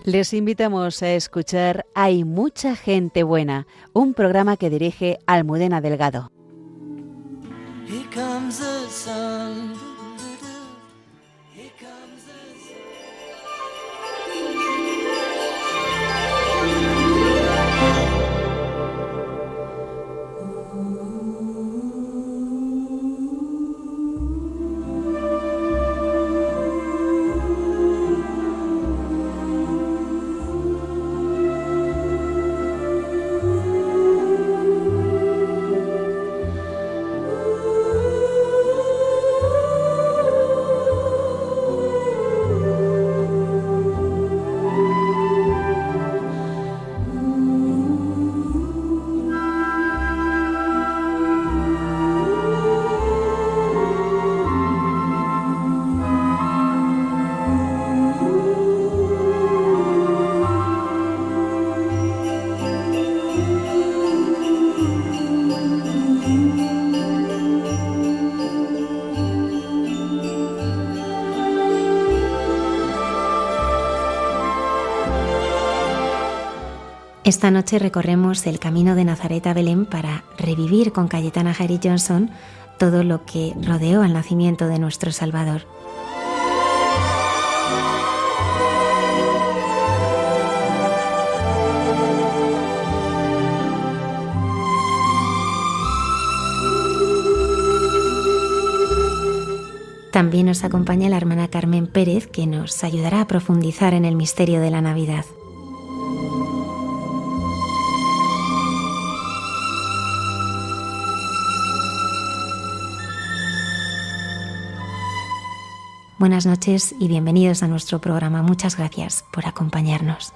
Les invitamos a escuchar Hay mucha gente buena, un programa que dirige Almudena Delgado. Here comes the sun. Esta noche recorremos el camino de Nazaret a Belén para revivir con Cayetana Jairi Johnson todo lo que rodeó al nacimiento de nuestro Salvador. También nos acompaña la hermana Carmen Pérez, que nos ayudará a profundizar en el misterio de la Navidad. Buenas noches y bienvenidos a nuestro programa. Muchas gracias por acompañarnos.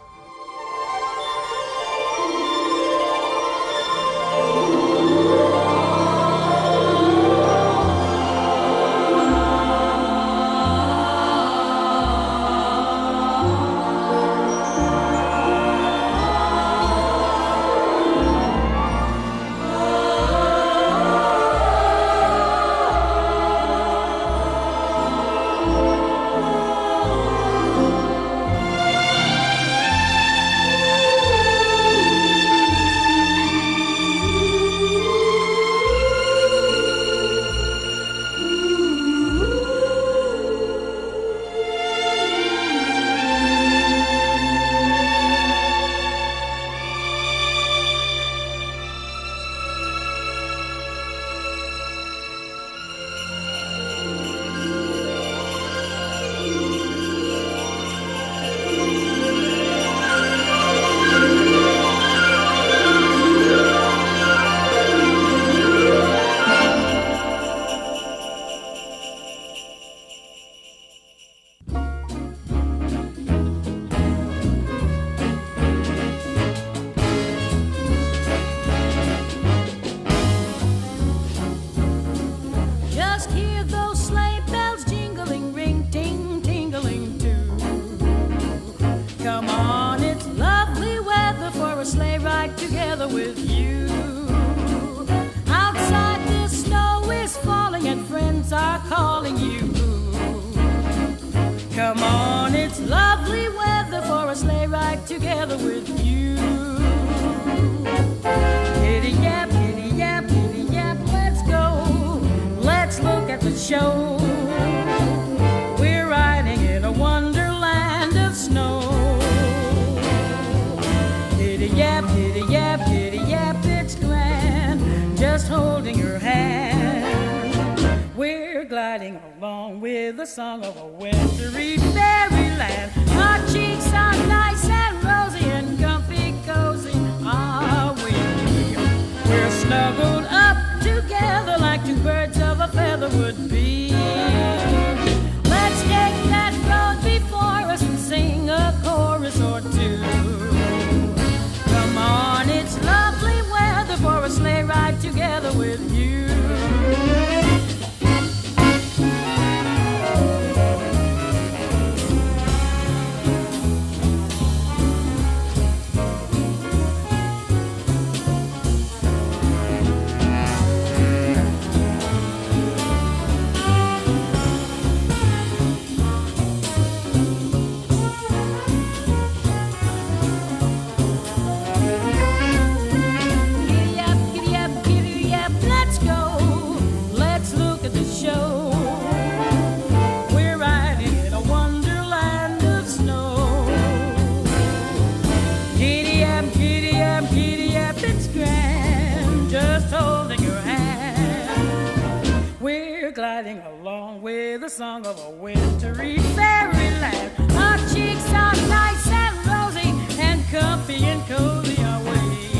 gliding along with the song of a wintry fairyland. Our cheeks are nice and rosy and comfy and cozy are we.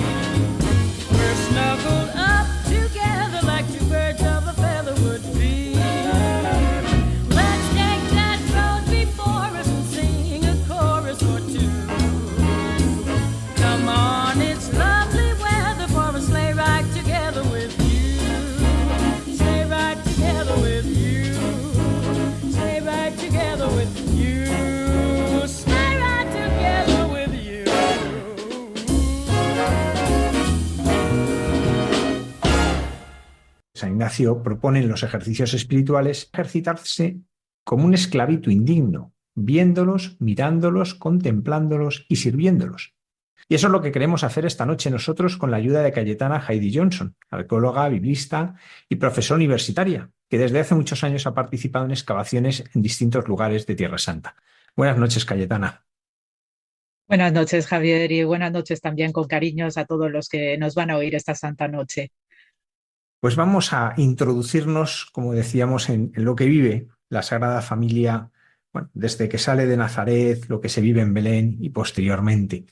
We're snuggled up together like two birds of a feather would be. Let's take that road before us and sing a chorus or two. Come on, it's lovely weather for a sleigh ride together with you. Sleigh ride together with you. Sleigh ride together with you. Sleigh ride together with you. San Ignacio propone en los ejercicios espirituales ejercitarse como un esclavito indigno, viéndolos, mirándolos, contemplándolos y sirviéndolos. Y eso es lo que queremos hacer esta noche nosotros con la ayuda de Cayetana Heidi Johnson, arqueóloga, biblista y profesora universitaria, que desde hace muchos años ha participado en excavaciones en distintos lugares de Tierra Santa. Buenas noches, Cayetana. Buenas noches, Javier, y buenas noches también con cariños a todos los que nos van a oír esta santa noche. Pues vamos a introducirnos, como decíamos, en lo que vive la Sagrada Familia, bueno, desde que sale de Nazaret, lo que se vive en Belén y posteriormente.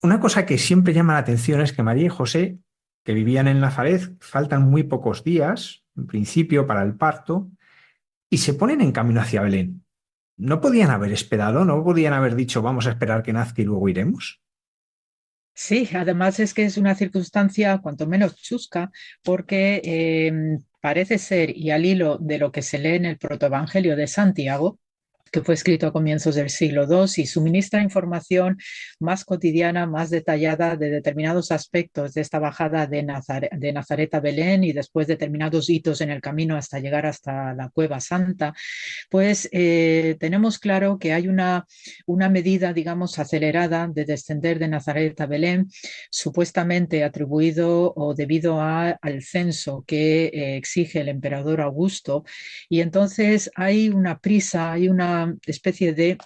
Una cosa que siempre llama la atención es que María y José, que vivían en Nazaret, faltan muy pocos días, en principio, para el parto, y se ponen en camino hacia Belén. ¿No podían haber esperado? ¿No podían haber dicho vamos a esperar que nazca y luego iremos? Sí, además es que es una circunstancia cuanto menos chusca porque parece ser, y al hilo de lo que se lee en el protoevangelio de Santiago, que fue escrito a comienzos del siglo II y suministra información más cotidiana, más detallada de determinados aspectos de esta bajada de Nazaret a Belén y después determinados hitos en el camino hasta llegar hasta la Cueva Santa, pues tenemos claro que hay una medida, digamos, acelerada de descender de Nazaret a Belén, supuestamente atribuido o debido al censo que exige el emperador Augusto, y entonces hay una prisa, hay una especie de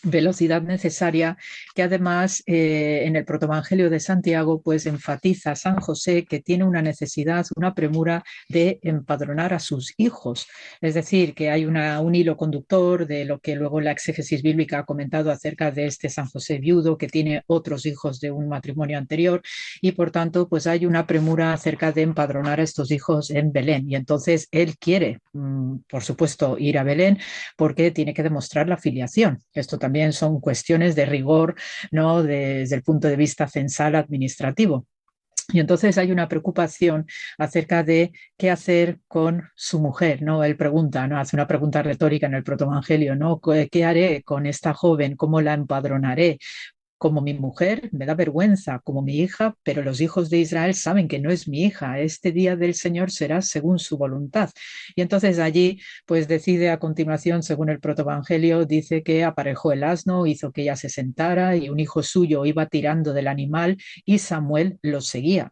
velocidad necesaria que además en el protoevangelio de Santiago pues enfatiza a San José que tiene una necesidad, una premura de empadronar a sus hijos. Es decir, que hay un hilo conductor de lo que luego la exégesis bíblica ha comentado acerca de este San José viudo que tiene otros hijos de un matrimonio anterior y por tanto pues hay una premura acerca de empadronar a estos hijos en Belén y entonces él quiere, por supuesto, ir a Belén porque tiene que demostrar la filiación. Esto también son cuestiones de rigor, ¿no? Desde el punto de vista censal administrativo. Y entonces hay una preocupación acerca de qué hacer con su mujer, ¿no? Él pregunta, ¿no? Hace una pregunta retórica en el protoevangelio, ¿no? ¿Qué haré con esta joven? ¿Cómo la empadronaré? Como mi mujer, me da vergüenza, como mi hija, pero los hijos de Israel saben que no es mi hija, este día del Señor será según su voluntad. Y entonces allí, pues decide a continuación, según el protoevangelio, dice que aparejó el asno, hizo que ella se sentara y un hijo suyo iba tirando del animal y Samuel lo seguía.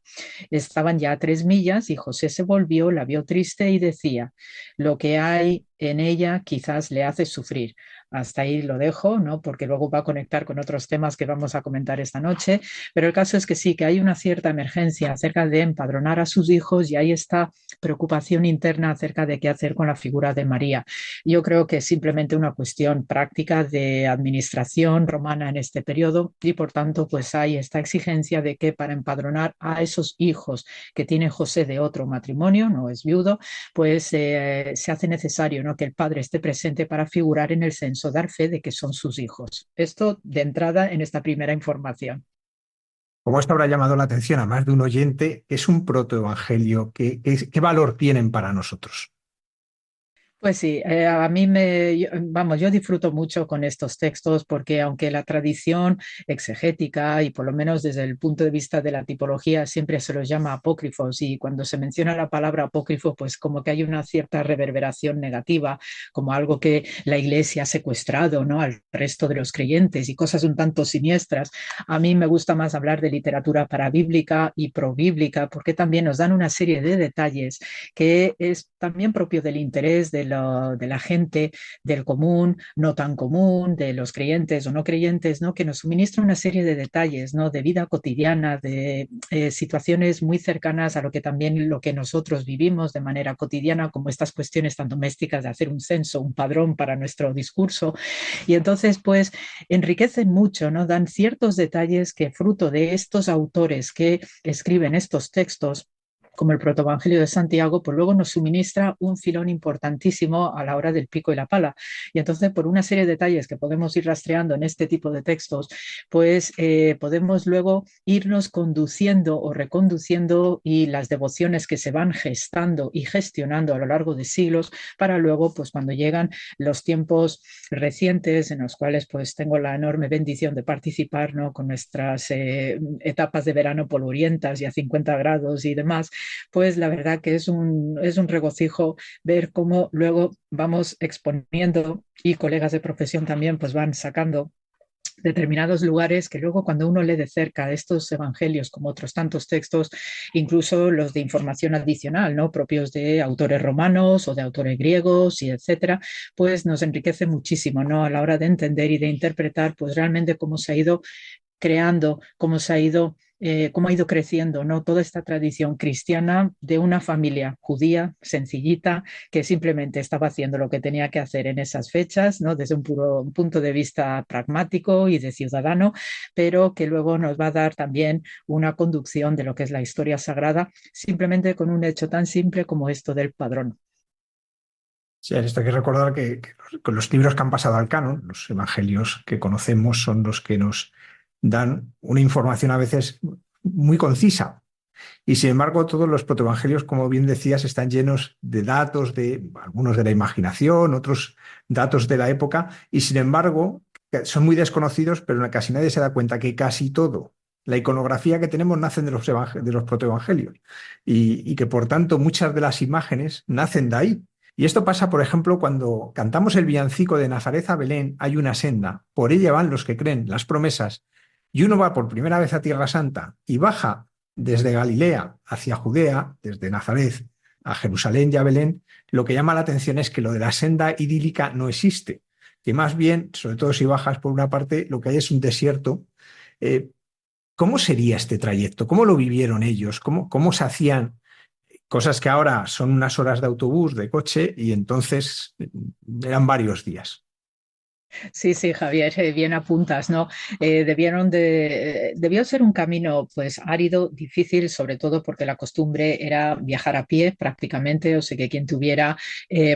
Estaban ya a 3 millas y José se volvió, la vio triste y decía, lo que hay en ella quizás le hace sufrir. Hasta ahí lo dejo, ¿no? Porque luego va a conectar con otros temas que vamos a comentar esta noche, pero el caso es que sí, que hay una cierta emergencia acerca de empadronar a sus hijos y hay esta preocupación interna acerca de qué hacer con la figura de María. Yo creo que es simplemente una cuestión práctica de administración romana en este periodo y por tanto pues hay esta exigencia de que para empadronar a esos hijos que tiene José de otro matrimonio, no es viudo, pues se hace necesario, ¿no? Que el padre esté presente para figurar en el censo, dar fe de que son sus hijos. Esto de entrada en esta primera información. Como esto habrá llamado la atención a más de un oyente, es un protoevangelio. ¿Qué valor tienen para nosotros? Pues sí, a mí yo disfruto mucho con estos textos porque aunque la tradición exegética y por lo menos desde el punto de vista de la tipología siempre se los llama apócrifos y cuando se menciona la palabra apócrifo pues como que hay una cierta reverberación negativa, como algo que la Iglesia ha secuestrado, ¿no? Al resto de los creyentes y cosas un tanto siniestras. A mí me gusta más hablar de literatura parabíblica y probíblica porque también nos dan una serie de detalles que es también propio del interés de la gente, del común, no tan común, de los creyentes o no creyentes, ¿no? Que nos suministra una serie de detalles, ¿no? De vida cotidiana, de situaciones muy cercanas a lo que también lo que nosotros vivimos de manera cotidiana, como estas cuestiones tan domésticas de hacer un censo, un padrón para nuestro discurso. Y entonces, pues, enriquecen mucho, ¿no? Dan ciertos detalles que fruto de estos autores que escriben estos textos, como el Protoevangelio de Santiago, pues luego nos suministra un filón importantísimo a la hora del pico y la pala. Y entonces, por una serie de detalles que podemos ir rastreando en este tipo de textos, pues podemos luego irnos conduciendo o reconduciendo y las devociones que se van gestando y gestionando a lo largo de siglos para luego, pues cuando llegan los tiempos recientes en los cuales pues tengo la enorme bendición de participar, ¿no? Con nuestras etapas de verano polvorientas y a 50 grados y demás, pues la verdad que es un regocijo ver cómo luego vamos exponiendo y colegas de profesión también pues van sacando determinados lugares que luego cuando uno lee de cerca estos evangelios como otros tantos textos, incluso los de información adicional, ¿no? Propios de autores romanos o de autores griegos y etcétera, pues nos enriquece muchísimo, ¿no? A la hora de entender y de interpretar pues realmente cómo se ha ido creando, cómo ha ido creciendo, ¿no? Toda esta tradición cristiana de una familia judía, sencillita, que simplemente estaba haciendo lo que tenía que hacer en esas fechas, ¿no? Desde un puro punto de vista pragmático y de ciudadano, pero que luego nos va a dar también una conducción de lo que es la historia sagrada, simplemente con un hecho tan simple como esto del padrón. Sí, esto hay que recordar que con los libros que han pasado al canon, los evangelios que conocemos son los que nos dan una información a veces muy concisa. Y sin embargo, todos los protoevangelios, como bien decías, están llenos de datos, de algunos de la imaginación, otros datos de la época, y sin embargo, son muy desconocidos, pero casi nadie se da cuenta que casi todo, la iconografía que tenemos, nacen de los protoevangelios, y que por tanto muchas de las imágenes nacen de ahí. Y esto pasa, por ejemplo, cuando cantamos el villancico de Nazaret a Belén, hay una senda, por ella van los que creen, las promesas, y uno va por primera vez a Tierra Santa y baja desde Galilea hacia Judea, desde Nazaret a Jerusalén y a Belén, lo que llama la atención es que lo de la senda idílica no existe, que más bien, sobre todo si bajas por una parte, lo que hay es un desierto. ¿Cómo sería este trayecto? ¿Cómo lo vivieron ellos? ¿Cómo se hacían cosas que ahora son unas horas de autobús, de coche, y entonces eran varios días? Sí, sí, Javier, bien apuntas, ¿no? Debió ser un camino pues árido, difícil, sobre todo porque la costumbre era viajar a pie prácticamente, o sea que quien tuviera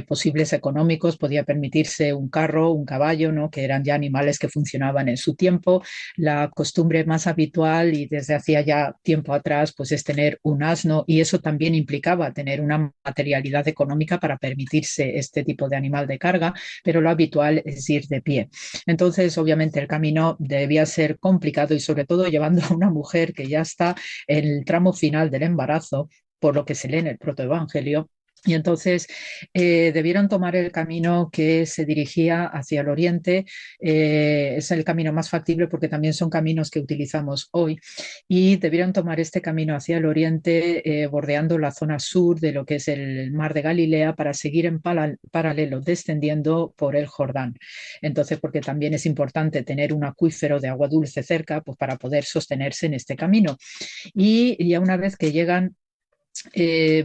posibles económicos podía permitirse un carro, un caballo, ¿no? Que eran ya animales que funcionaban en su tiempo. La costumbre más habitual y desde hacía ya tiempo atrás pues es tener un asno y eso también implicaba tener una materialidad económica para permitirse este tipo de animal de carga, pero lo habitual es ir de pie. Entonces, obviamente, el camino debía ser complicado y sobre todo llevando a una mujer que ya está en el tramo final del embarazo, por lo que se lee en el protoevangelio. Y entonces debieron tomar el camino que se dirigía hacia el oriente. Es el camino más factible porque también son caminos que utilizamos hoy. Y debieron tomar este camino hacia el oriente, bordeando la zona sur de lo que es el mar de Galilea, para seguir en paralelo, descendiendo por el Jordán. Entonces, porque también es importante tener un acuífero de agua dulce cerca, pues para poder sostenerse en este camino. Y ya una vez que llegan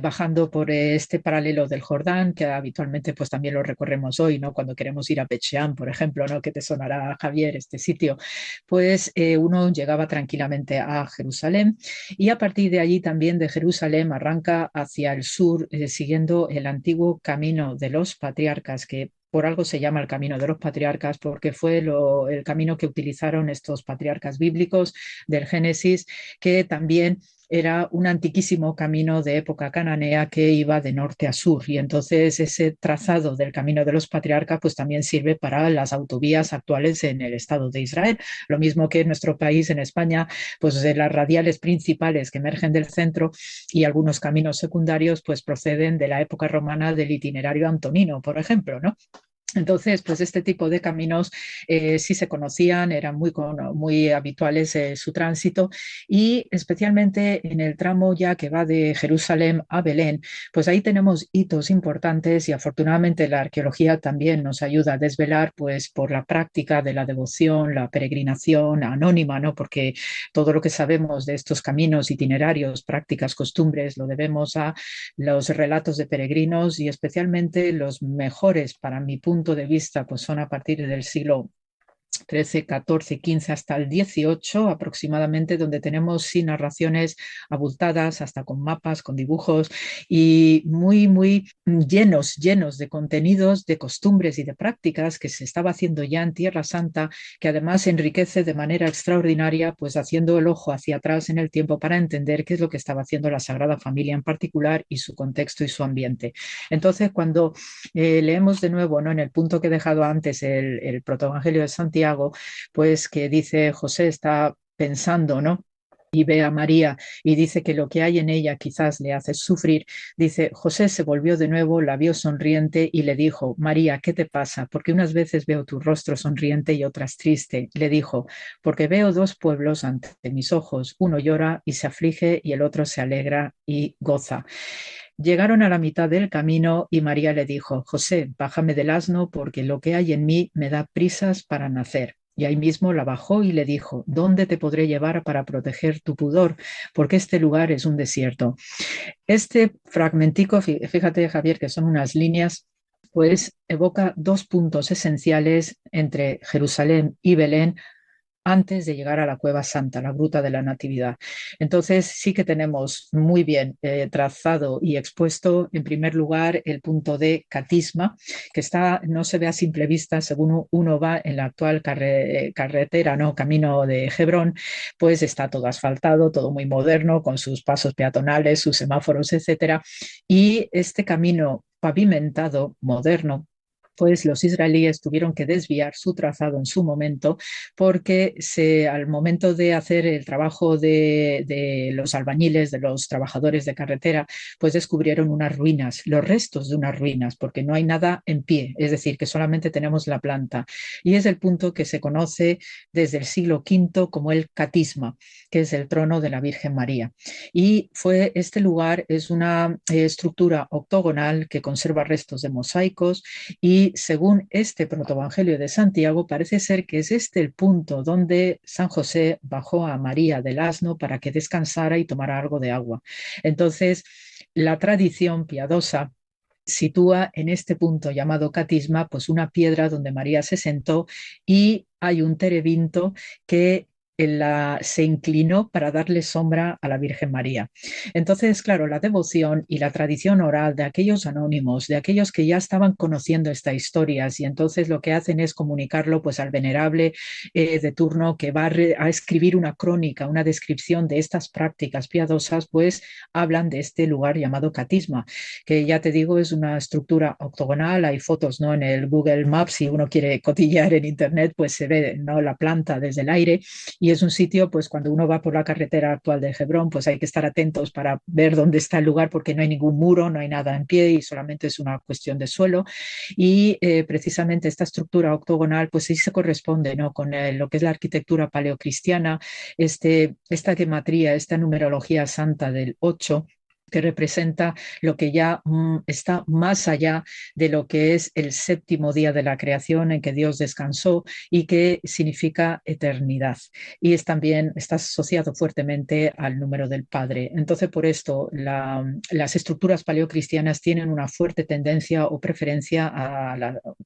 bajando por este paralelo del Jordán, que habitualmente pues también lo recorremos hoy, ¿no? Cuando queremos ir a Beth-Shean, por ejemplo, ¿no? Que te sonará, Javier, este sitio, pues uno llegaba tranquilamente a Jerusalén y a partir de allí también de Jerusalén arranca hacia el sur, siguiendo el antiguo camino de los patriarcas, que por algo se llama el camino de los patriarcas, porque fue el camino que utilizaron estos patriarcas bíblicos del Génesis, que también era un antiquísimo camino de época cananea que iba de norte a sur, y entonces ese trazado del camino de los patriarcas pues también sirve para las autovías actuales en el Estado de Israel, lo mismo que en nuestro país, en España, pues de las radiales principales que emergen del centro y algunos caminos secundarios pues proceden de la época romana del itinerario antonino, por ejemplo, ¿no? Entonces, pues este tipo de caminos sí se conocían, eran muy habituales su tránsito, y especialmente en el tramo ya que va de Jerusalén a Belén, pues ahí tenemos hitos importantes, y afortunadamente la arqueología también nos ayuda a desvelar, pues por la práctica de la devoción, la peregrinación anónima, ¿no? Porque todo lo que sabemos de estos caminos, itinerarios, prácticas, costumbres, lo debemos a los relatos de peregrinos, y especialmente los mejores para mi punto de vista pues son a partir del siglo XIII, XIV, XV hasta el XVIII aproximadamente, donde tenemos sí narraciones abultadas, hasta con mapas, con dibujos, y muy llenos de contenidos, de costumbres y de prácticas que se estaba haciendo ya en Tierra Santa, que además enriquece de manera extraordinaria, pues haciendo el ojo hacia atrás en el tiempo para entender qué es lo que estaba haciendo la Sagrada Familia en particular, y su contexto y su ambiente. Entonces, cuando leemos de nuevo, ¿no?, en el punto que he dejado antes, el protoevangelio de Santiago, pues que dice José está pensando, ¿no?, y ve a María y dice que lo que hay en ella quizás le hace sufrir. Dice, José se volvió de nuevo, la vio sonriente y le dijo, María, ¿qué te pasa? Porque unas veces veo tu rostro sonriente y otras triste. Le dijo, porque veo dos pueblos ante mis ojos, uno llora y se aflige y el otro se alegra y goza. Llegaron a la mitad del camino y María le dijo, José, bájame del asno porque lo que hay en mí me da prisas para nacer. Y ahí mismo la bajó y le dijo, ¿dónde te podré llevar para proteger tu pudor? Porque este lugar es un desierto. Este fragmentico, fíjate, Javier, que son unas líneas, pues evoca dos puntos esenciales entre Jerusalén y Belén antes de llegar a la Cueva Santa, la Gruta de la Natividad. Entonces sí que tenemos muy bien trazado y expuesto, en primer lugar, el punto de catisma, que no se ve a simple vista según uno va en la actual carretera, ¿no?, camino de Hebrón, pues está todo asfaltado, todo muy moderno, con sus pasos peatonales, sus semáforos, etcétera. Y este camino pavimentado, moderno, pues los israelíes tuvieron que desviar su trazado en su momento, porque al momento de hacer el trabajo de los albañiles, de los trabajadores de carretera, pues descubrieron unas ruinas, los restos de unas ruinas, porque no hay nada en pie, es decir, que solamente tenemos la planta. Y es el punto que se conoce desde el siglo V como el catisma, que es el trono de la Virgen María. Y este lugar es una estructura octogonal que conserva restos de mosaicos, y según este protoevangelio de Santiago, parece ser que es este el punto donde San José bajó a María del asno para que descansara y tomara algo de agua. Entonces, la tradición piadosa sitúa en este punto llamado catisma, pues una piedra donde María se sentó, y hay un terebinto que se inclinó para darle sombra a la Virgen María. Entonces, claro, la devoción y la tradición oral de aquellos anónimos, de aquellos que ya estaban conociendo estas historias, y entonces lo que hacen es comunicarlo pues al venerable de turno, que va a escribir una crónica, una descripción de estas prácticas piadosas, pues hablan de este lugar llamado catisma, que ya te digo es una estructura octogonal. Hay fotos, ¿no?, en el Google Maps, si uno quiere cotillear en internet, pues se ve, ¿no?, la planta desde el aire, y es un sitio, pues cuando uno va por la carretera actual de Hebrón, pues hay que estar atentos para ver dónde está el lugar, porque no hay ningún muro, no hay nada en pie y solamente es una cuestión de suelo. Y precisamente esta estructura octogonal, pues sí se corresponde, ¿no?, con lo que es la arquitectura paleocristiana, esta gematría, esta numerología santa del 8, que representa lo que ya está más allá de lo que es el séptimo día de la creación en que Dios descansó, y que significa eternidad. Y está asociado fuertemente al número del Padre. Entonces, por esto, las estructuras paleocristianas tienen una fuerte tendencia o preferencia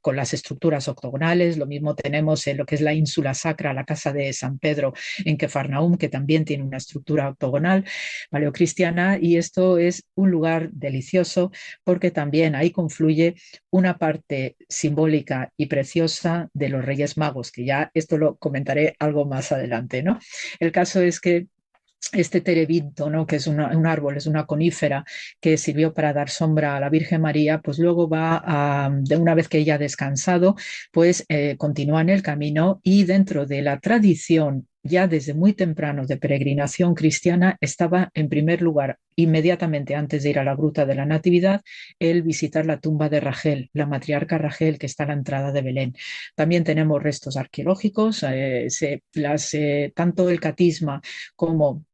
con las estructuras octogonales. Lo mismo tenemos en lo que es la ínsula sacra, la casa de San Pedro en Kefarnaum, que también tiene una estructura octogonal paleocristiana, y esto es un lugar delicioso porque también ahí confluye una parte simbólica y preciosa de los Reyes Magos, que ya esto lo comentaré algo más adelante, ¿no? El caso es que este terebinto, ¿no?, que es un árbol, es una conífera que sirvió para dar sombra a la Virgen María, pues luego de una vez que ella ha descansado, pues continúa en el camino, y dentro de la tradición ya desde muy temprano de peregrinación cristiana estaba en primer lugar, inmediatamente antes de ir a la Gruta de la Natividad, el visitar la tumba de Rachel, la matriarca Rachel, que está a la entrada de Belén. También tenemos restos arqueológicos, tanto el catisma como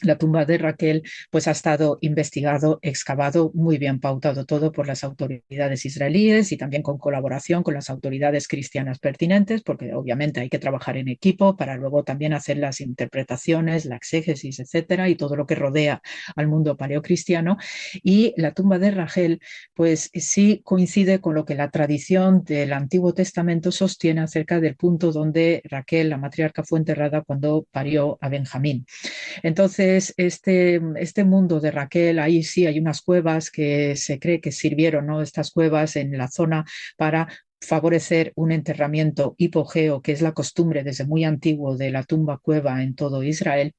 la tumba de Raquel, pues ha estado investigado, excavado, muy bien pautado todo por las autoridades israelíes y también con colaboración con las autoridades cristianas pertinentes, porque obviamente hay que trabajar en equipo para luego también hacer las interpretaciones, la exégesis, etcétera, y todo lo que rodea al mundo paleocristiano. Y la tumba de Rachel, pues sí coincide con lo que la tradición del Antiguo Testamento sostiene acerca del punto donde Raquel, la matriarca, fue enterrada cuando parió a Benjamín. Entonces, este mundo de Raquel, ahí sí hay unas cuevas que se cree que sirvieron, ¿no? Estas cuevas en la zona para favorecer un enterramiento hipogeo, que es la costumbre desde muy antiguo de la tumba cueva en todo Israel.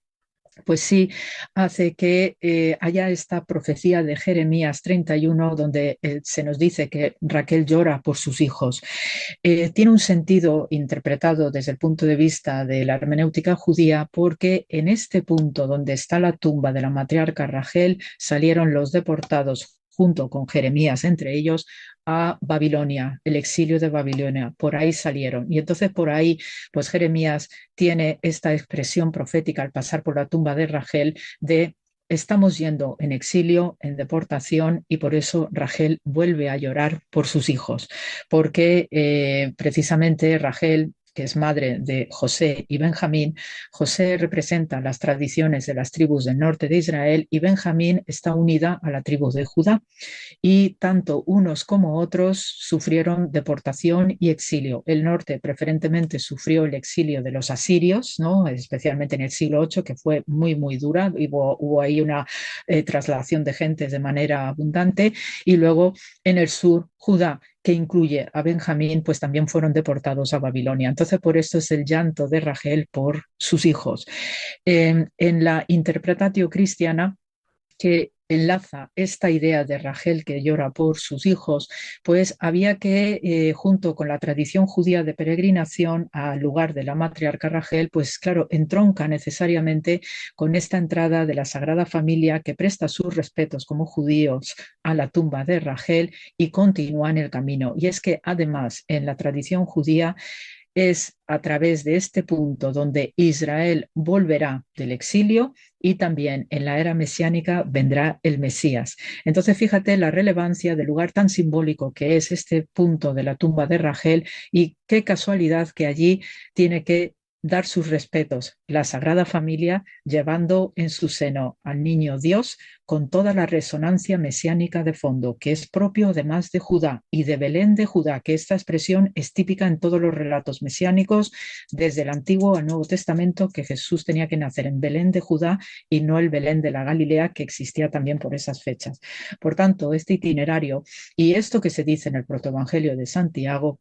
Pues sí, hace que haya esta profecía de Jeremías 31, donde se nos dice que Raquel llora por sus hijos. Tiene un sentido interpretado desde el punto de vista de la hermenéutica judía, porque en este punto donde está la tumba de la matriarca Rachel salieron los deportados junto con Jeremías entre ellos, a Babilonia, el exilio de Babilonia. Por ahí salieron. Y entonces por ahí, pues Jeremías tiene esta expresión profética al pasar por la tumba de Rachel de estamos yendo en exilio, en deportación, y por eso Rachel vuelve a llorar por sus hijos, porque precisamente Rachel, que es madre de José y Benjamín, José representa las tradiciones de las tribus del norte de Israel y Benjamín está unida a la tribu de Judá. Y tanto unos como otros sufrieron deportación y exilio. El norte preferentemente sufrió el exilio de los asirios, ¿no? Especialmente en el siglo VIII, que fue muy, muy dura. Hubo ahí una traslación de gentes de manera abundante. Y luego en el sur, Judá, que incluye a Benjamín, pues también fueron deportados a Babilonia. Entonces, por esto es el llanto de Rachel por sus hijos. En la interpretatio cristiana, que enlaza esta idea de Rachel que llora por sus hijos, pues había que, junto con la tradición judía de peregrinación al lugar de la matriarca Rachel, pues claro, entronca necesariamente con esta entrada de la Sagrada Familia que presta sus respetos como judíos a la tumba de Rachel y continúa en el camino. Y es que además en la tradición judía es a través de este punto donde Israel volverá del exilio y también en la era mesiánica vendrá el Mesías. Entonces, fíjate la relevancia del lugar tan simbólico que es este punto de la tumba de Rachel y qué casualidad que allí tiene que dar sus respetos la Sagrada Familia, llevando en su seno al niño Dios con toda la resonancia mesiánica de fondo, que es propio además de Judá y de Belén de Judá, que esta expresión es típica en todos los relatos mesiánicos, desde el Antiguo al Nuevo Testamento, que Jesús tenía que nacer en Belén de Judá y no el Belén de la Galilea, que existía también por esas fechas. Por tanto, este itinerario y esto que se dice en el protoevangelio de Santiago,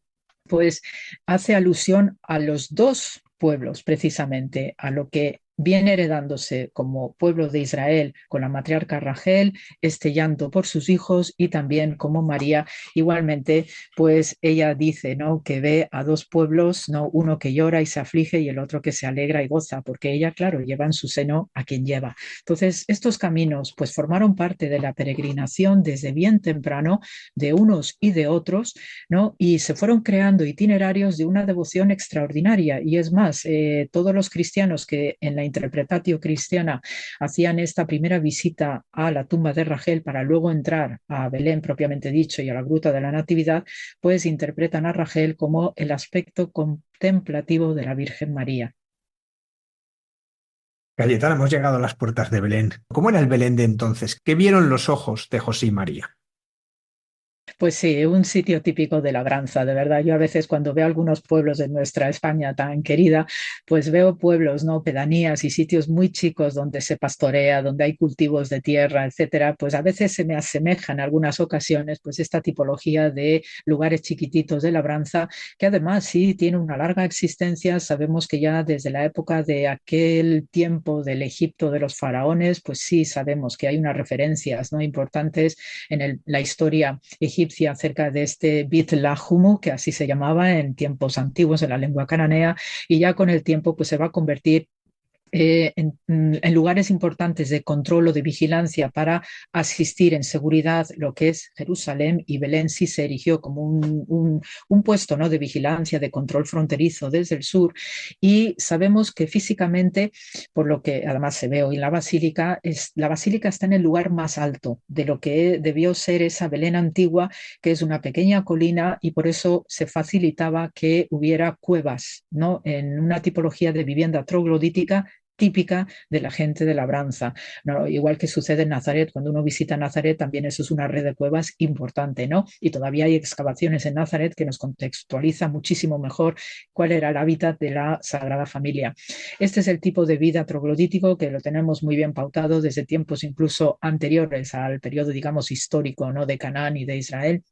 pues hace alusión a los dos pueblos, precisamente, a lo que viene heredándose como pueblo de Israel con la matriarca Rachel, este llanto por sus hijos y también como María, igualmente, pues ella dice, ¿no?, que ve a dos pueblos, ¿no?, uno que llora y se aflige y el otro que se alegra y goza, porque ella, claro, lleva en su seno a quien lleva. Entonces, estos caminos, pues formaron parte de la peregrinación desde bien temprano de unos y de otros, ¿no?, y se fueron creando itinerarios de una devoción extraordinaria. Y es más, todos los cristianos que en la interpretatio cristiana hacían esta primera visita a la tumba de Rachel para luego entrar a Belén propiamente dicho y a la Gruta de la Natividad, pues interpretan a Rachel como el aspecto contemplativo de la Virgen María. Cayetana, hemos llegado a las puertas de Belén. ¿Cómo era el Belén de entonces? ¿Qué vieron los ojos de José y María? Pues sí, un sitio típico de labranza, de verdad. Yo a veces cuando veo algunos pueblos de nuestra España tan querida, pues veo pueblos, ¿no?, pedanías y sitios muy chicos donde se pastorea, donde hay cultivos de tierra, etcétera. Pues a veces se me asemeja en algunas ocasiones, pues esta tipología de lugares chiquititos de labranza, que además sí tiene una larga existencia. Sabemos que ya desde la época de aquel tiempo del Egipto de los faraones, pues sí sabemos que hay unas referencias, ¿no?, importantes en la historia egipcia acerca de este Bit Lahumu, que así se llamaba en tiempos antiguos en la lengua cananea, y ya con el tiempo pues se va a convertir en lugares importantes de control o de vigilancia para asistir en seguridad, lo que es Jerusalén, y Belén sí se erigió como un puesto, ¿no?, de vigilancia, de control fronterizo desde el sur, y sabemos que físicamente, por lo que además se ve hoy en la basílica está en el lugar más alto de lo que debió ser esa Belén antigua, que es una pequeña colina, y por eso se facilitaba que hubiera cuevas, ¿no?, en una tipología de vivienda troglodítica típica de la gente de labranza, ¿no? Igual que sucede en Nazaret, cuando uno visita Nazaret también eso es una red de cuevas importante, ¿no? Y todavía hay excavaciones en Nazaret que nos contextualizan muchísimo mejor cuál era el hábitat de la Sagrada Familia. Este es el tipo de vida troglodítico que lo tenemos muy bien pautado desde tiempos incluso anteriores al periodo, digamos, histórico, ¿no?, de Canaán y de Israel.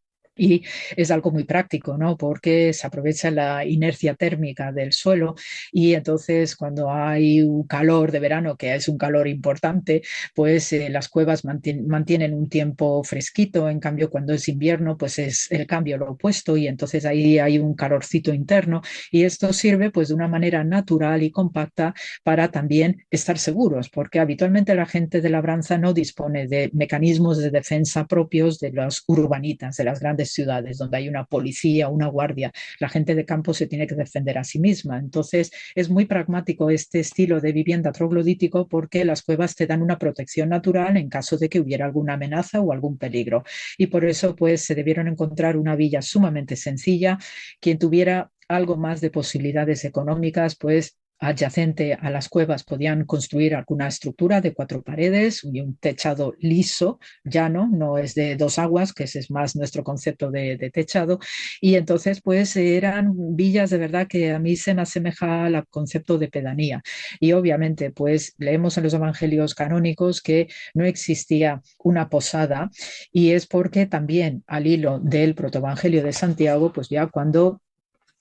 Y es algo muy práctico, ¿no?, porque se aprovecha la inercia térmica del suelo, y entonces cuando hay un calor de verano, que es un calor importante, pues las cuevas mantienen un tiempo fresquito. En cambio, cuando es invierno, pues es el cambio lo opuesto, y entonces ahí hay un calorcito interno, y esto sirve pues de una manera natural y compacta para también estar seguros, porque habitualmente la gente de labranza no dispone de mecanismos de defensa propios de los urbanitas, de las grandes ciudades, donde hay una policía, una guardia. La gente de campo se tiene que defender a sí misma. Entonces, es muy pragmático este estilo de vivienda troglodítico, porque las cuevas te dan una protección natural en caso de que hubiera alguna amenaza o algún peligro. Y por eso, pues, se debieron encontrar una villa sumamente sencilla. Quien tuviera algo más de posibilidades económicas, pues adyacente a las cuevas podían construir alguna estructura de 4 paredes y un techado liso, llano, no es de 2 aguas, que ese es más nuestro concepto de techado, y entonces pues eran villas de verdad que a mí se me asemeja al concepto de pedanía. Y obviamente pues leemos en los evangelios canónicos que no existía una posada, y es porque también al hilo del protoevangelio de Santiago, pues ya cuando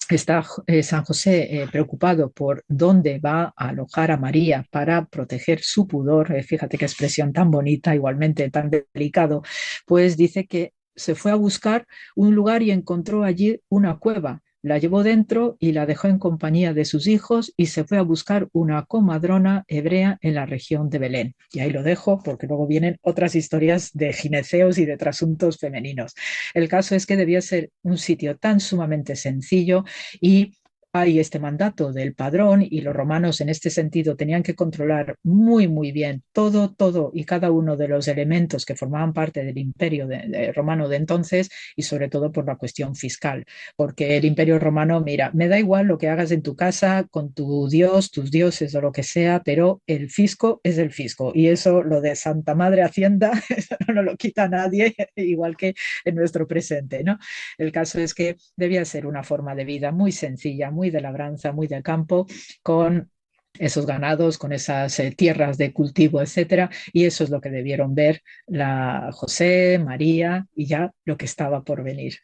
está San José preocupado por dónde va a alojar a María para proteger su pudor, fíjate qué expresión tan bonita, igualmente tan delicado, pues dice que se fue a buscar un lugar y encontró allí una cueva. La llevó dentro y la dejó en compañía de sus hijos, y se fue a buscar una comadrona hebrea en la región de Belén. Y ahí lo dejo, porque luego vienen otras historias de gineceos y de trasuntos femeninos. El caso es que debía ser un sitio tan sumamente sencillo, y hay este mandato del padrón, y los romanos en este sentido tenían que controlar muy, muy bien todo y cada uno de los elementos que formaban parte del imperio romano de entonces, y sobre todo por la cuestión fiscal, porque el imperio romano, mira, me da igual lo que hagas en tu casa con tu dios, tus dioses o lo que sea, pero el fisco es el fisco, y eso, lo de Santa Madre Hacienda, eso no lo quita nadie, igual que en nuestro presente, ¿no? El caso es que debía ser una forma de vida muy sencilla, muy de labranza, muy de campo, con esos ganados, con esas tierras de cultivo, etcétera, y eso es lo que debieron ver la José, María y ya lo que estaba por venir.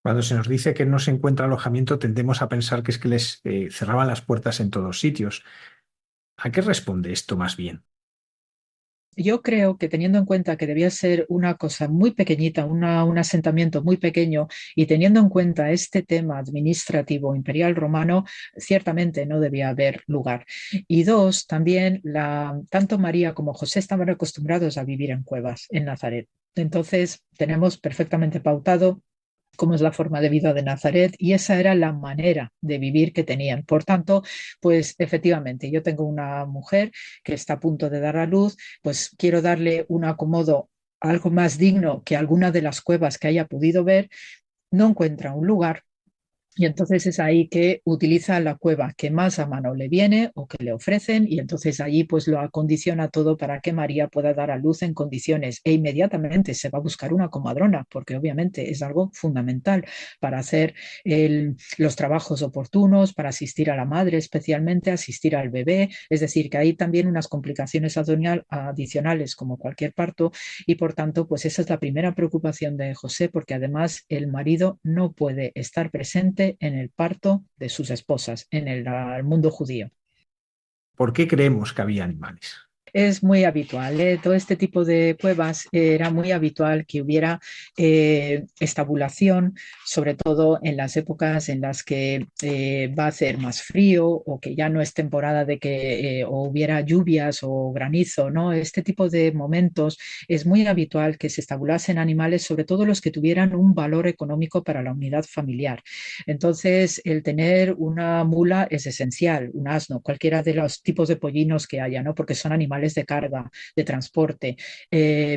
Cuando se nos dice que no se encuentra alojamiento, tendemos a pensar que es que les cerraban las puertas en todos sitios. ¿A qué responde esto más bien? Yo creo que, teniendo en cuenta que debía ser una cosa muy pequeñita, un asentamiento muy pequeño, y teniendo en cuenta este tema administrativo imperial romano, ciertamente no debía haber lugar. Y dos, también tanto María como José estaban acostumbrados a vivir en cuevas en Nazaret. Entonces tenemos perfectamente pautado cómo es la forma de vida de Nazaret, y esa era la manera de vivir que tenían. Por tanto, pues efectivamente, yo tengo una mujer que está a punto de dar a luz, pues quiero darle un acomodo algo más digno que alguna de las cuevas que haya podido ver. No encuentra un lugar, y entonces es ahí que utiliza la cueva que más a mano le viene o que le ofrecen, y entonces allí pues lo acondiciona todo para que María pueda dar a luz en condiciones, e inmediatamente se va a buscar una comadrona, porque obviamente es algo fundamental para hacer los trabajos oportunos, para asistir a la madre, especialmente asistir al bebé. Es decir, que hay también unas complicaciones adicionales como cualquier parto, y por tanto pues esa es la primera preocupación de José, porque además el marido no puede estar presente en el parto de sus esposas en el mundo judío. ¿Por qué creemos que había animales? Es muy habitual, ¿eh? Todo este tipo de cuevas era muy habitual que hubiera estabulación, sobre todo en las épocas en las que va a hacer más frío o que ya no es temporada de que o hubiera lluvias o granizo, ¿no? Este tipo de momentos es muy habitual que se estabulasen animales, sobre todo los que tuvieran un valor económico para la unidad familiar. Entonces, el tener una mula es esencial, un asno, cualquiera de los tipos de pollinos que haya, ¿no? Porque son animales de carga, de transporte.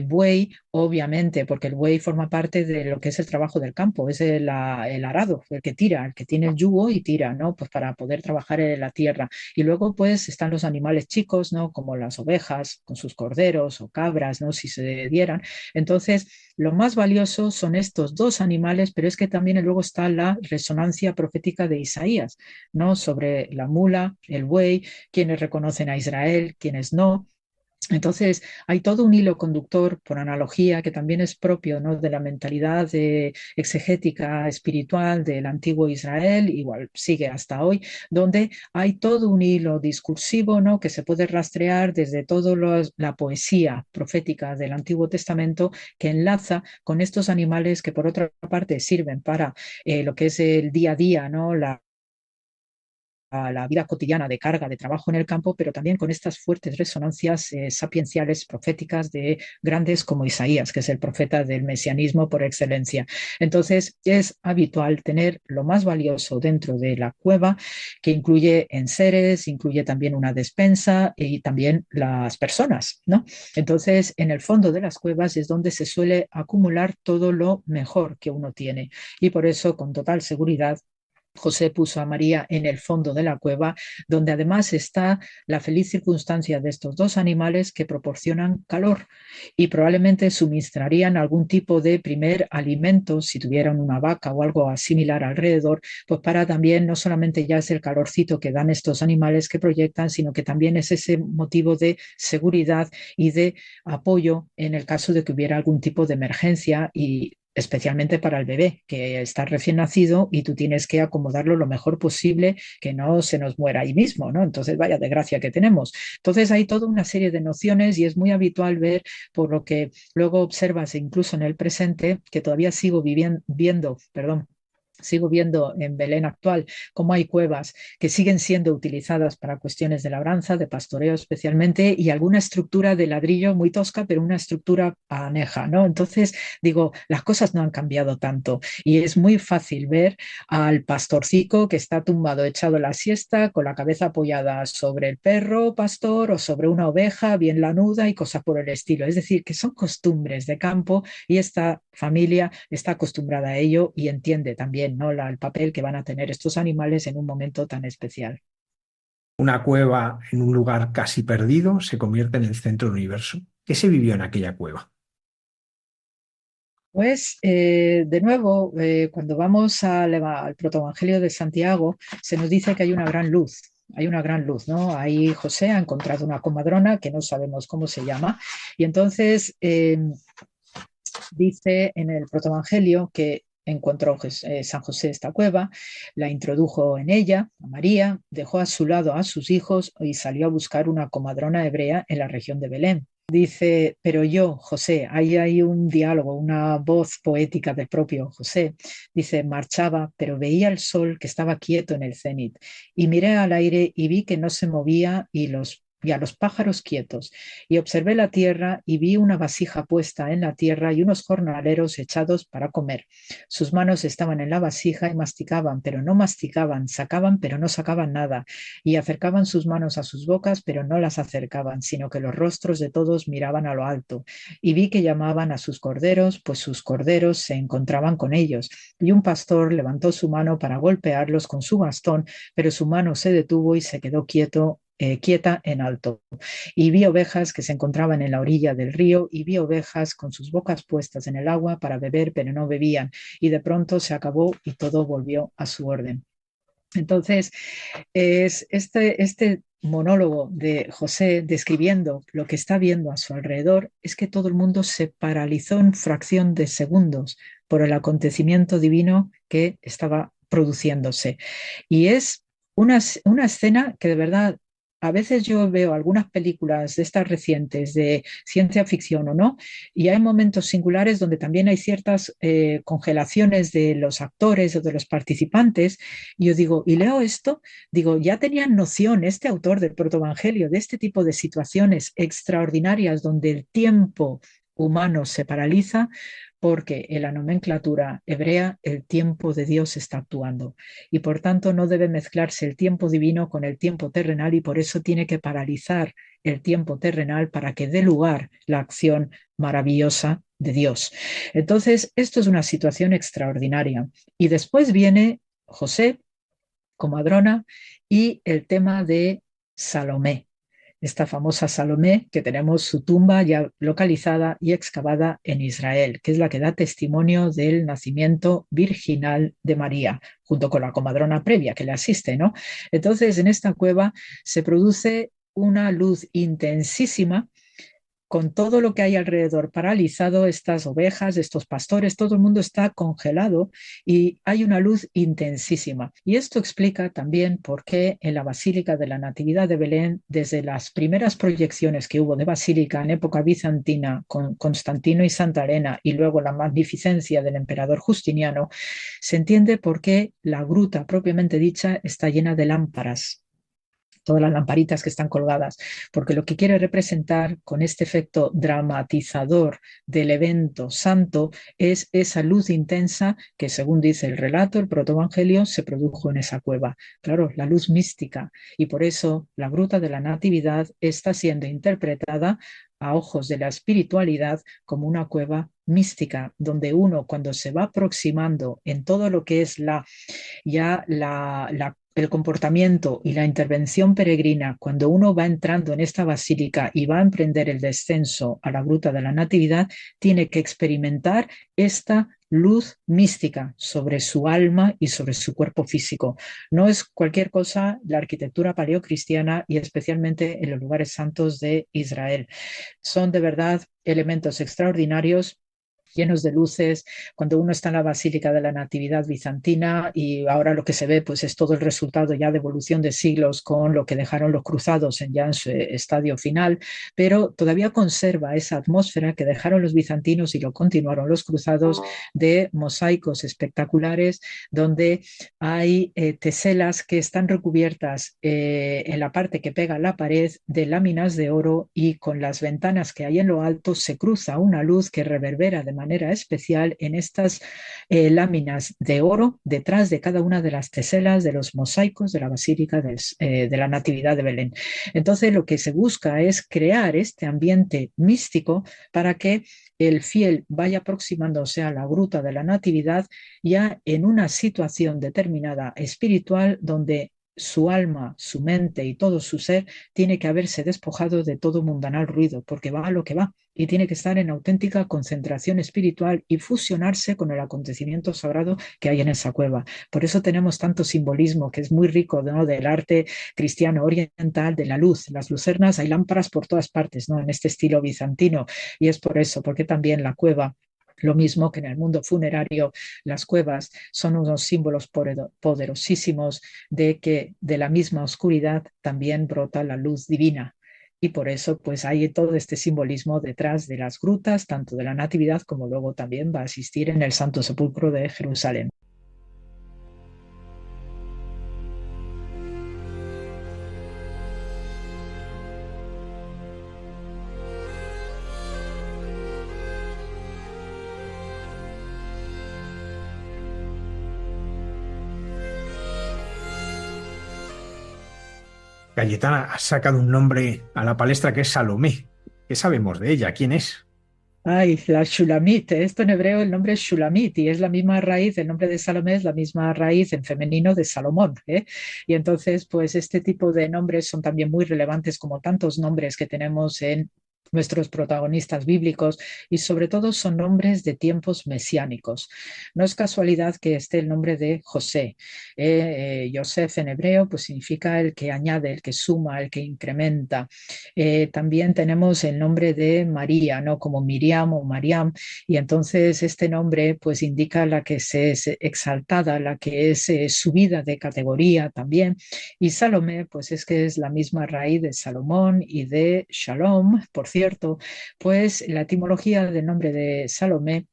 Buey, obviamente, porque el buey forma parte de lo que es el trabajo del campo, es el arado, el que tira, el que tiene el yugo y tira, ¿no? Pues para poder trabajar en la tierra. Y luego, pues, están los animales chicos, ¿no? Como las ovejas, con sus corderos o cabras, ¿no? Si se dieran. Entonces, lo más valioso son estos dos animales, pero es que también luego está la resonancia profética de Isaías, ¿no? Sobre la mula, el buey, quienes reconocen a Israel, quienes no. Entonces, hay todo un hilo conductor, por analogía, que también es propio, ¿no? De la mentalidad exegética espiritual del antiguo Israel, igual sigue hasta hoy, donde hay todo un hilo discursivo, ¿no? Que se puede rastrear desde toda la poesía profética del Antiguo Testamento que enlaza con estos animales que, por otra parte, sirven para lo que es el día a día, ¿no? A la vida cotidiana de carga, de trabajo en el campo, pero también con estas fuertes resonancias sapienciales, proféticas de grandes como Isaías, que es el profeta del mesianismo por excelencia. Entonces, es habitual tener lo más valioso dentro de la cueva, que incluye enseres, incluye también una despensa y también las personas, ¿no? Entonces, en el fondo de las cuevas es donde se suele acumular todo lo mejor que uno tiene. Y por eso, con total seguridad, José puso a María en el fondo de la cueva, donde además está la feliz circunstancia de estos dos animales que proporcionan calor y probablemente suministrarían algún tipo de primer alimento si tuvieran una vaca o algo similar alrededor, pues para también no solamente ya es el calorcito que dan estos animales que proyectan, sino que también es ese motivo de seguridad y de apoyo en el caso de que hubiera algún tipo de emergencia y especialmente para el bebé que está recién nacido y tú tienes que acomodarlo lo mejor posible, que no se nos muera ahí mismo, ¿no? Entonces, vaya desgracia que tenemos. Entonces, hay toda una serie de nociones y es muy habitual ver, por lo que luego observas incluso en el presente, que todavía sigo viendo en Belén actual cómo hay cuevas que siguen siendo utilizadas para cuestiones de labranza, de pastoreo especialmente, y alguna estructura de ladrillo muy tosca, pero una estructura aneja, ¿no? Entonces, digo, las cosas no han cambiado tanto y es muy fácil ver al pastorcico que está tumbado, echado la siesta, con la cabeza apoyada sobre el perro pastor o sobre una oveja bien lanuda y cosas por el estilo. Es decir, que son costumbres de campo y esta familia está acostumbrada a ello y entiende también, ¿no? El papel que van a tener estos animales en un momento tan especial. Una cueva en un lugar casi perdido se convierte en el centro del universo. ¿Qué se vivió en aquella cueva? Pues de nuevo, cuando vamos al protoevangelio de Santiago, se nos dice que hay una gran luz. Hay una gran luz, ¿no? Ahí José ha encontrado una comadrona que no sabemos cómo se llama. Y entonces dice en el protoevangelio que encontró San José esta cueva, la introdujo en ella, a María, dejó a su lado a sus hijos y salió a buscar una comadrona hebrea en la región de Belén. Dice, pero yo, José, ahí hay un diálogo, una voz poética del propio José. Dice, marchaba, pero veía el sol que estaba quieto en el cenit, y miré al aire y vi que no se movía y a los pájaros quietos, y observé la tierra y vi una vasija puesta en la tierra y unos jornaleros echados para comer. Sus manos estaban en la vasija y masticaban, pero no masticaban, sacaban, pero no sacaban nada, y acercaban sus manos a sus bocas, pero no las acercaban, sino que los rostros de todos miraban a lo alto. Y vi que llamaban a sus corderos, pues sus corderos se encontraban con ellos. Y un pastor levantó su mano para golpearlos con su bastón, pero su mano se detuvo y se quedó quieta en alto. Y vi ovejas que se encontraban en la orilla del río y vi ovejas con sus bocas puestas en el agua para beber, pero no bebían. Y de pronto se acabó y todo volvió a su orden. Entonces, es este monólogo de José describiendo lo que está viendo a su alrededor, es que todo el mundo se paralizó en fracción de segundos por el acontecimiento divino que estaba produciéndose. Y es una escena que de verdad a veces yo veo algunas películas de estas recientes de ciencia ficción o no, y hay momentos singulares donde también hay ciertas congelaciones de los actores o de los participantes, y yo digo, y leo esto, digo, ya tenían noción este autor del protoevangelio de este tipo de situaciones extraordinarias donde el tiempo humano se paraliza, porque en la nomenclatura hebrea el tiempo de Dios está actuando y por tanto no debe mezclarse el tiempo divino con el tiempo terrenal y por eso tiene que paralizar el tiempo terrenal para que dé lugar la acción maravillosa de Dios. Entonces, esto es una situación extraordinaria. Y después viene José, comadrona, y el tema de Salomé, esta famosa Salomé, que tenemos su tumba ya localizada y excavada en Israel, que es la que da testimonio del nacimiento virginal de María, junto con la comadrona previa que le asiste, ¿no? Entonces, en esta cueva se produce una luz intensísima con todo lo que hay alrededor paralizado, estas ovejas, estos pastores, todo el mundo está congelado y hay una luz intensísima. Y esto explica también por qué en la Basílica de la Natividad de Belén, desde las primeras proyecciones que hubo de basílica en época bizantina con Constantino y Santa Elena y luego la magnificencia del emperador Justiniano, se entiende por qué la gruta propiamente dicha está llena de lámparas, todas las lamparitas que están colgadas, porque lo que quiere representar con este efecto dramatizador del evento santo es esa luz intensa que, según dice el relato, el protoevangelio, se produjo en esa cueva. Claro, la luz mística, y por eso la gruta de la Natividad está siendo interpretada a ojos de la espiritualidad como una cueva mística, donde uno cuando se va aproximando en todo lo que es el comportamiento y la intervención peregrina, cuando uno va entrando en esta basílica y va a emprender el descenso a la gruta de la Natividad, tiene que experimentar esta luz mística sobre su alma y sobre su cuerpo físico. No es cualquier cosa la arquitectura paleocristiana y especialmente en los lugares santos de Israel. Son de verdad elementos extraordinarios, llenos de luces, cuando uno está en la Basílica de la Natividad bizantina y ahora lo que se ve pues es todo el resultado ya de evolución de siglos con lo que dejaron los cruzados ya en su estadio final, pero todavía conserva esa atmósfera que dejaron los bizantinos y lo continuaron los cruzados de mosaicos espectaculares donde hay teselas que están recubiertas en la parte que pega la pared de láminas de oro y con las ventanas que hay en lo alto se cruza una luz que reverbera de manera especial en estas láminas de oro detrás de cada una de las teselas de los mosaicos de la Basílica de la Natividad de Belén. Entonces lo que se busca es crear este ambiente místico para que el fiel vaya aproximándose a la gruta de la Natividad ya en una situación determinada espiritual donde su alma, su mente y todo su ser tiene que haberse despojado de todo mundanal ruido, porque va a lo que va y tiene que estar en auténtica concentración espiritual y fusionarse con el acontecimiento sagrado que hay en esa cueva. Por eso tenemos tanto simbolismo que es muy rico, ¿no?, del arte cristiano oriental, de la luz, las lucernas, hay lámparas por todas partes, ¿no?, en este estilo bizantino, y es por eso, porque también la cueva, lo mismo que en el mundo funerario, las cuevas son unos símbolos poderosísimos de que de la misma oscuridad también brota la luz divina. Y por eso pues hay todo este simbolismo detrás de las grutas, tanto de la Natividad como luego también va a existir en el Santo Sepulcro de Jerusalén. Cayetana, has sacado un nombre a la palestra que es Salomé. ¿Qué sabemos de ella? ¿Quién es? Ay, la Shulamit, esto en hebreo el nombre es Shulamit y es la misma raíz, el nombre de Salomé es la misma raíz en femenino de Salomón, ¿eh? Y entonces, pues este tipo de nombres son también muy relevantes como tantos nombres que tenemos en nuestros protagonistas bíblicos, y sobre todo son nombres de tiempos mesiánicos. No es casualidad que esté el nombre de José. Yosef en hebreo pues significa el que añade, el que suma, el que incrementa. También tenemos el nombre de María, ¿no? Como Miriam o Mariam, y entonces este nombre pues indica la que es exaltada, la que es subida de categoría también. Y Salomé pues es que es la misma raíz de Salomón y de Shalom, por cierto, pues la etimología del nombre de Salomé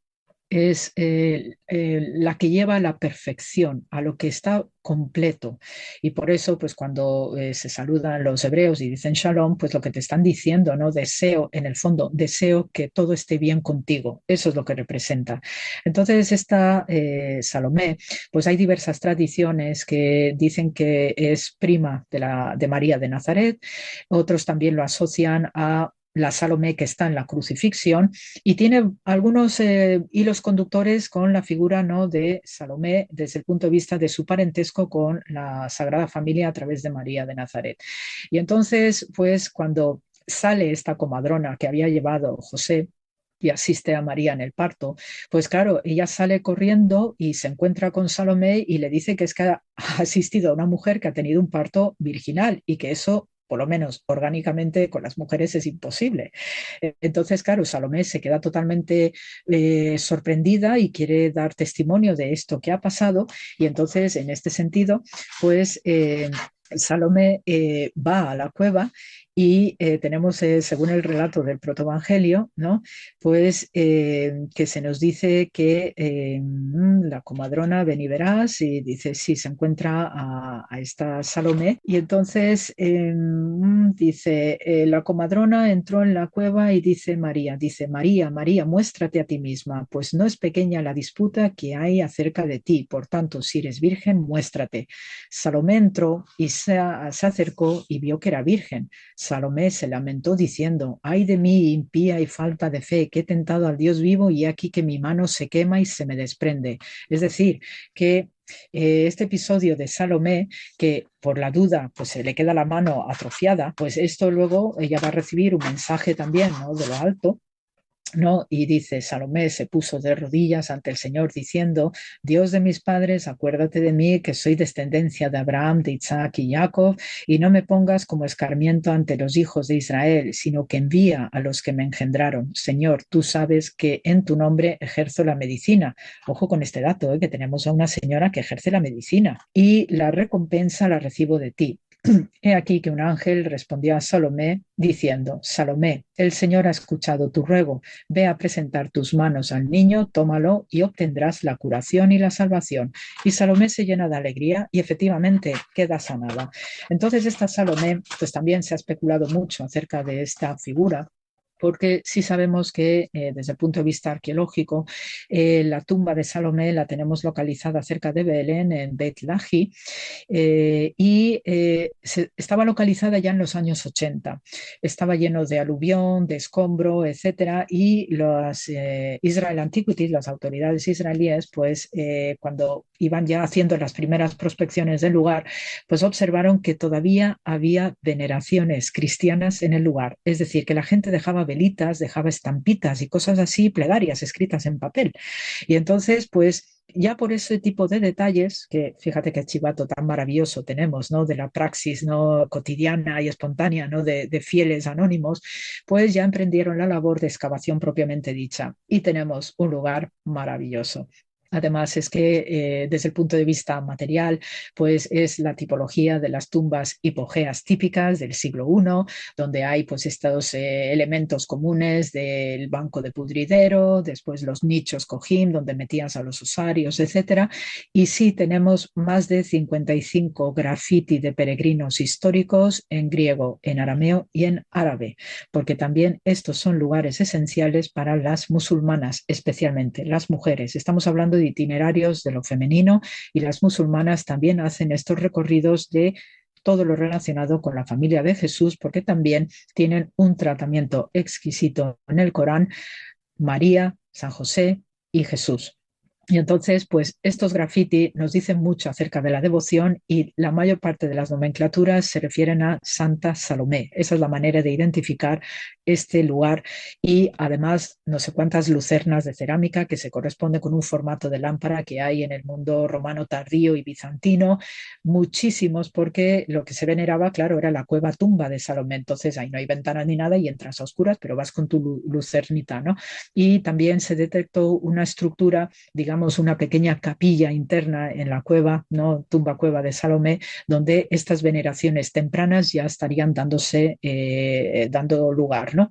es la que lleva a la perfección, a lo que está completo. Y por eso, pues cuando se saludan los hebreos y dicen Shalom, pues lo que te están diciendo, ¿no? Deseo, en el fondo, deseo que todo esté bien contigo. Eso es lo que representa. Entonces, esta Salomé, pues hay diversas tradiciones que dicen que es prima de María de Nazaret. Otros también lo asocian a la Salomé que está en la crucifixión, y tiene algunos hilos conductores con la figura, ¿no? de Salomé desde el punto de vista de su parentesco con la Sagrada Familia a través de María de Nazaret. Y entonces, pues cuando sale esta comadrona que había llevado José y asiste a María en el parto, pues claro, ella sale corriendo y se encuentra con Salomé y le dice que es que ha asistido a una mujer que ha tenido un parto virginal y que eso, por lo menos orgánicamente, con las mujeres es imposible. Entonces, claro, Salomé se queda totalmente sorprendida y quiere dar testimonio de esto que ha pasado, y entonces, en este sentido, pues Salomé va a la cueva y tenemos, según el relato del protoevangelio, ¿no? Pues que se nos dice que la comadrona, ven y verás, y dice, sí, se encuentra a esta Salomé, y entonces dice, la comadrona entró en la cueva y dice, María, María, muéstrate a ti misma, pues no es pequeña la disputa que hay acerca de ti, por tanto, si eres virgen, muéstrate. Salomé entró y se acercó y vio que era virgen. Salomé se lamentó diciendo, ay de mí, impía y falta de fe, que he tentado al Dios vivo y aquí que mi mano se quema y se me desprende. Es decir, que este episodio de Salomé, que por la duda pues se le queda la mano atrofiada, pues esto luego ella va a recibir un mensaje también, ¿no? de lo alto, ¿no? Y dice, Salomé se puso de rodillas ante el Señor diciendo, Dios de mis padres, acuérdate de mí, que soy descendencia de Abraham, de Isaac y Jacob, y no me pongas como escarmiento ante los hijos de Israel, sino que envía a los que me engendraron. Señor, tú sabes que en tu nombre ejerzo la medicina. Ojo con este dato, que tenemos a una señora que ejerce la medicina, y la recompensa la recibo de ti. He aquí que un ángel respondió a Salomé diciendo, Salomé, el Señor ha escuchado tu ruego, ve a presentar tus manos al niño, tómalo y obtendrás la curación y la salvación. Y Salomé se llena de alegría y efectivamente queda sanada. Entonces esta Salomé, pues también se ha especulado mucho acerca de esta figura, porque sí sabemos que desde el punto de vista arqueológico, la tumba de Salomé la tenemos localizada cerca de Belén, en Bet Lahi, y estaba localizada ya en los años 80. Estaba lleno de aluvión, de escombro, etcétera, y los Israel Antiquities, las autoridades israelíes, pues cuando iban ya haciendo las primeras prospecciones del lugar, pues observaron que todavía había veneraciones cristianas en el lugar, es decir, que la gente dejaba velitas, dejaba estampitas y cosas así, plegarias escritas en papel. Y entonces, pues ya por ese tipo de detalles, que fíjate qué chivato tan maravilloso tenemos, ¿no? De la praxis, ¿no? cotidiana y espontánea, ¿no? de fieles anónimos, pues ya emprendieron la labor de excavación propiamente dicha y tenemos un lugar maravilloso. Además es que desde el punto de vista material, pues es la tipología de las tumbas hipogeas típicas del siglo I, donde hay pues estos elementos comunes del banco de pudridero, después los nichos cojín, donde metías a los osarios, etcétera. Y sí tenemos más de 55 graffiti de peregrinos históricos en griego, en arameo y en árabe, porque también estos son lugares esenciales para las musulmanas, especialmente las mujeres. Estamos hablando de itinerarios de lo femenino, y las musulmanas también hacen estos recorridos de todo lo relacionado con la familia de Jesús, porque también tienen un tratamiento exquisito en el Corán, María, San José y Jesús. Y entonces, pues estos graffiti nos dicen mucho acerca de la devoción y la mayor parte de las nomenclaturas se refieren a Santa Salomé. Esa es la manera de identificar este lugar y además no sé cuántas lucernas de cerámica que se corresponde con un formato de lámpara que hay en el mundo romano tardío y bizantino, muchísimos porque lo que se veneraba, claro, era la cueva tumba de Salomé. Entonces ahí no hay ventanas ni nada y entras a oscuras, pero vas con tu lucernita, ¿no? Y también se detectó una estructura, digamos, una pequeña capilla interna en la cueva, ¿no? Tumba cueva de Salomé, donde estas veneraciones tempranas ya estarían dando lugar, ¿no?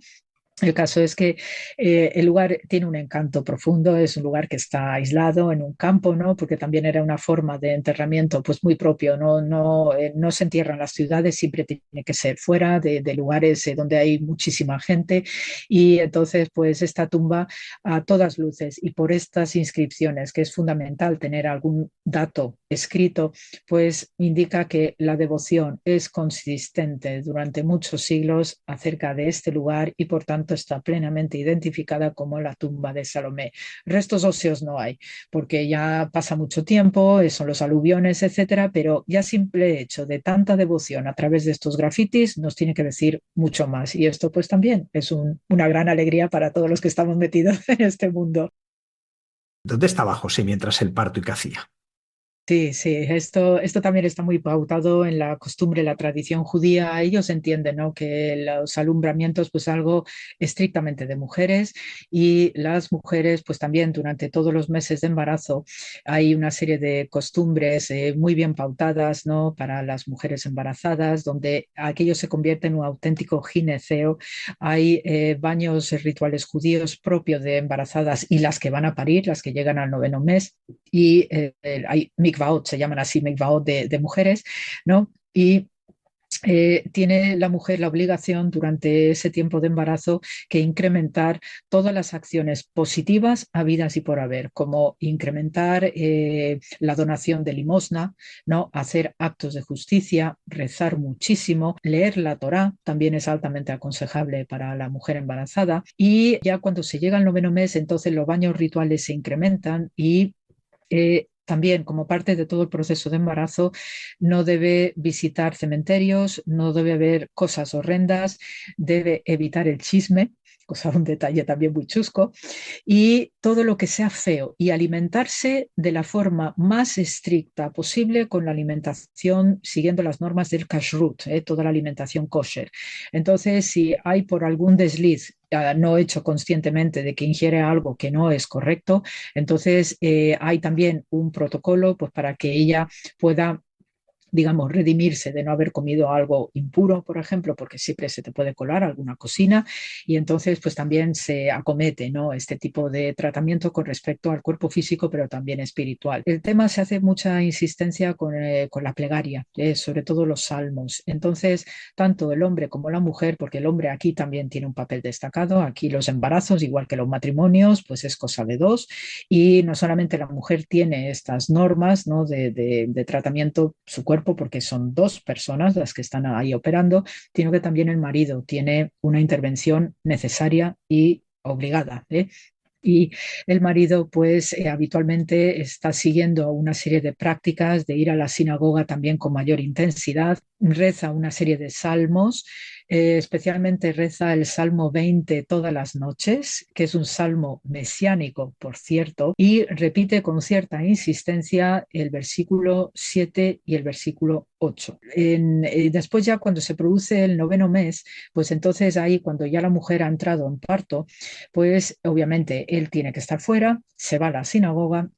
El caso es que el lugar tiene un encanto profundo, es un lugar que está aislado en un campo, ¿no? Porque también era una forma de enterramiento pues muy propio, no se entierran las ciudades, siempre tiene que ser fuera de lugares donde hay muchísima gente y entonces pues esta tumba a todas luces y por estas inscripciones, que es fundamental tener algún dato escrito, pues indica que la devoción es consistente durante muchos siglos acerca de este lugar y por tanto está plenamente identificada como la tumba de Salomé. Restos óseos no hay, porque ya pasa mucho tiempo, son los aluviones, etcétera, pero ya simple hecho de tanta devoción a través de estos grafitis nos tiene que decir mucho más. Y esto pues también es una gran alegría para todos los que estamos metidos en este mundo. ¿Dónde estaba José mientras el parto y qué hacía? Sí, sí, esto también está muy pautado en la costumbre, la tradición judía. Ellos entienden, ¿no?, que los alumbramientos, pues algo estrictamente de mujeres y las mujeres, pues también durante todos los meses de embarazo hay una serie de costumbres muy bien pautadas, ¿no?, para las mujeres embarazadas, donde aquello se convierte en un auténtico gineceo. Hay baños rituales judíos propios de embarazadas y las que van a parir, las que llegan al noveno mes y hay mikvaot, se llaman así mikvaot de mujeres, ¿no? Y tiene la mujer la obligación durante ese tiempo de embarazo que incrementar todas las acciones positivas habidas y por haber, como incrementar la donación de limosna, ¿no?, hacer actos de justicia, rezar muchísimo, leer la Torá, también es altamente aconsejable para la mujer embarazada. Y ya cuando se llega al noveno mes, entonces los baños rituales se incrementan y también, como parte de todo el proceso de embarazo, no debe visitar cementerios, no debe ver cosas horrendas, debe evitar el chisme, cosa, un detalle también muy chusco, y todo lo que sea feo, y alimentarse de la forma más estricta posible con la alimentación, siguiendo las normas del kashrut, toda la alimentación kosher. Entonces, si hay por algún desliz no hecho conscientemente de que ingiere algo que no es correcto, entonces hay también un protocolo pues, para que ella pueda, digamos, redimirse de no haber comido algo impuro, por ejemplo, porque siempre se te puede colar alguna cocina y entonces pues también se acomete, ¿no?, este tipo de tratamiento con respecto al cuerpo físico, pero también espiritual. El tema se hace mucha insistencia con la plegaria, sobre todo los salmos. Entonces, tanto el hombre como la mujer, porque el hombre aquí también tiene un papel destacado, aquí los embarazos, igual que los matrimonios, pues es cosa de dos y no solamente la mujer tiene estas normas, ¿no?, de tratamiento su cuerpo, porque son dos personas las que están ahí operando, sino que también el marido tiene una intervención necesaria y obligada, y el marido pues habitualmente está siguiendo una serie de prácticas de ir a la sinagoga también con mayor intensidad, reza una serie de salmos, especialmente reza el Salmo 20 todas las noches, que es un salmo mesiánico, por cierto, y repite con cierta insistencia el versículo 7 y el versículo 8. Después ya cuando se produce el noveno mes, pues entonces ahí cuando ya la mujer ha entrado en parto, pues obviamente él tiene que estar fuera, se va a la sinagoga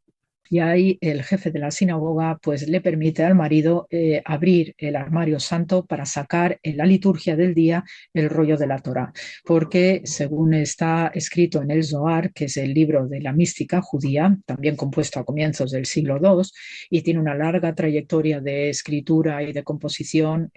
y ahí el jefe de la sinagoga pues le permite al marido abrir el armario santo para sacar en la liturgia del día el rollo de la Torá, porque según está escrito en el Zohar, que es el libro de la mística judía, también compuesto a comienzos del siglo II y tiene una larga trayectoria de escritura y de composición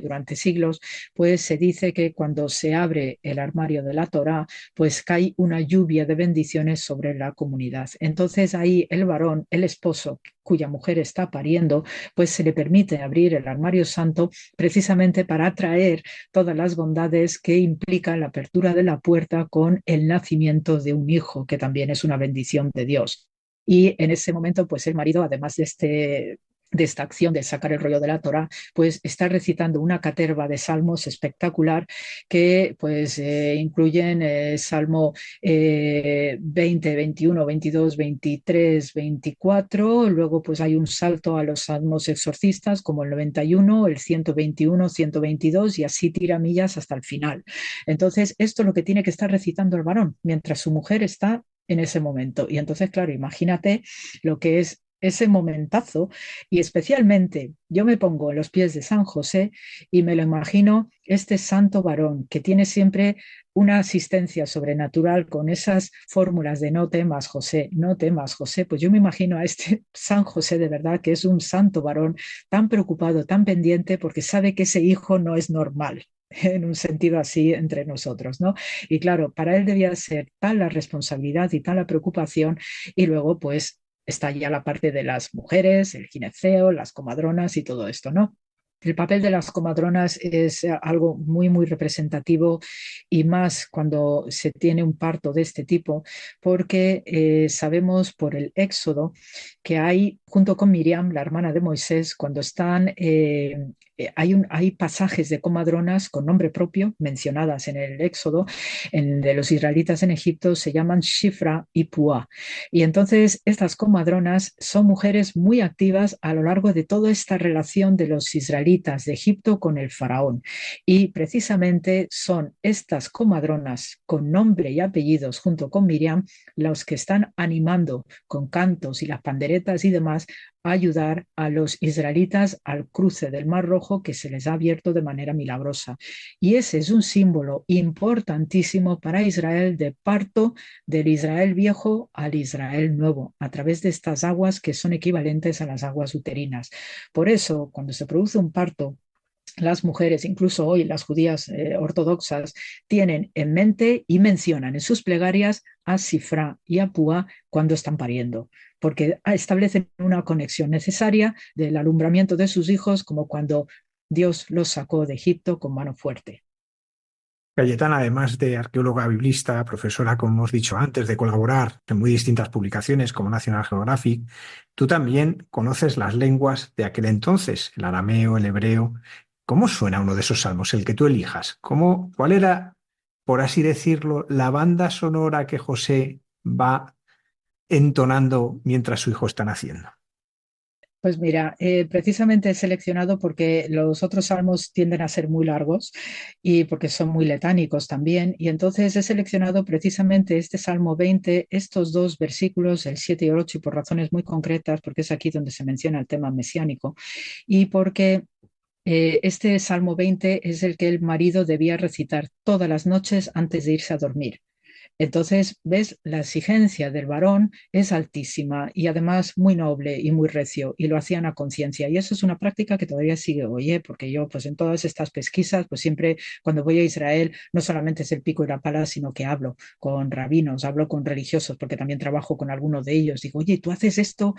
durante siglos, pues se dice que cuando se abre el armario de la Torá, pues cae una lluvia de bendiciones sobre la comunidad. Entonces ahí el varón, el esposo cuya mujer está pariendo, pues se le permite abrir el armario santo precisamente para atraer todas las bondades que implica la apertura de la puerta con el nacimiento de un hijo, que también es una bendición de Dios. Y en ese momento, pues el marido, además de esta acción de sacar el rollo de la Torá, pues está recitando una caterva de salmos espectacular que pues incluyen Salmo 20, 21, 22, 23, 24, luego pues hay un salto a los salmos exorcistas como el 91, el 121, 122 y así tira millas hasta el final. Entonces esto es lo que tiene que estar recitando el varón mientras su mujer está en ese momento. Y entonces, claro, imagínate lo que es ese momentazo y especialmente yo me pongo en los pies de San José y me lo imagino este santo varón que tiene siempre una asistencia sobrenatural con esas fórmulas de no temas José, no temas José, pues yo me imagino a este San José de verdad que es un santo varón tan preocupado, tan pendiente porque sabe que ese hijo no es normal en un sentido así entre nosotros, ¿no? Y claro, para él debía ser tal la responsabilidad y tal la preocupación y luego pues está ya la parte de las mujeres, el gineceo, las comadronas y todo esto, ¿no? El papel de las comadronas es algo muy, muy representativo y más cuando se tiene un parto de este tipo, porque sabemos por el Éxodo que hay, junto con Miriam, la hermana de Moisés, cuando están, hay pasajes de comadronas con nombre propio mencionadas en el Éxodo, de los israelitas en Egipto, se llaman Shifra y Pua. Y entonces estas comadronas son mujeres muy activas a lo largo de toda esta relación de los israelitas de Egipto con el faraón. Y precisamente son estas comadronas con nombre y apellidos junto con Miriam los que están animando con cantos y las panderetas y demás a ayudar a los israelitas al cruce del Mar Rojo que se les ha abierto de manera milagrosa. Y ese es un símbolo importantísimo para Israel de parto del Israel viejo al Israel nuevo, a través de estas aguas que son equivalentes a las aguas uterinas. Por eso, cuando se produce un parto, las mujeres, incluso hoy las judías ortodoxas, tienen en mente y mencionan en sus plegarias a Sifra y a Púa cuando están pariendo, porque establecen una conexión necesaria del alumbramiento de sus hijos como cuando Dios los sacó de Egipto con mano fuerte. Cayetana, además de arqueóloga biblista, profesora, como hemos dicho antes, de colaborar en muy distintas publicaciones como National Geographic, tú también conoces las lenguas de aquel entonces, el arameo, el hebreo. ¿Cómo suena uno de esos salmos, el que tú elijas? ¿Cuál era, por así decirlo, la banda sonora que José va entonando mientras su hijo está naciendo? Pues mira, precisamente he seleccionado porque los otros salmos tienden a ser muy largos y porque son muy letánicos también. Y entonces he seleccionado precisamente este Salmo 20, estos dos versículos, el 7 y el 8, y por razones muy concretas, porque es aquí donde se menciona el tema mesiánico y porque este Salmo 20 es el que el marido debía recitar todas las noches antes de irse a dormir. Entonces, ves, la exigencia del varón es altísima y además muy noble y muy recio y lo hacían a conciencia. Y eso es una práctica que todavía sigue hoy, porque yo pues en todas estas pesquisas, pues siempre cuando voy a Israel, no solamente es el pico y la pala, sino que hablo con rabinos, hablo con religiosos, porque también trabajo con algunos de ellos. Digo, oye, tú haces esto,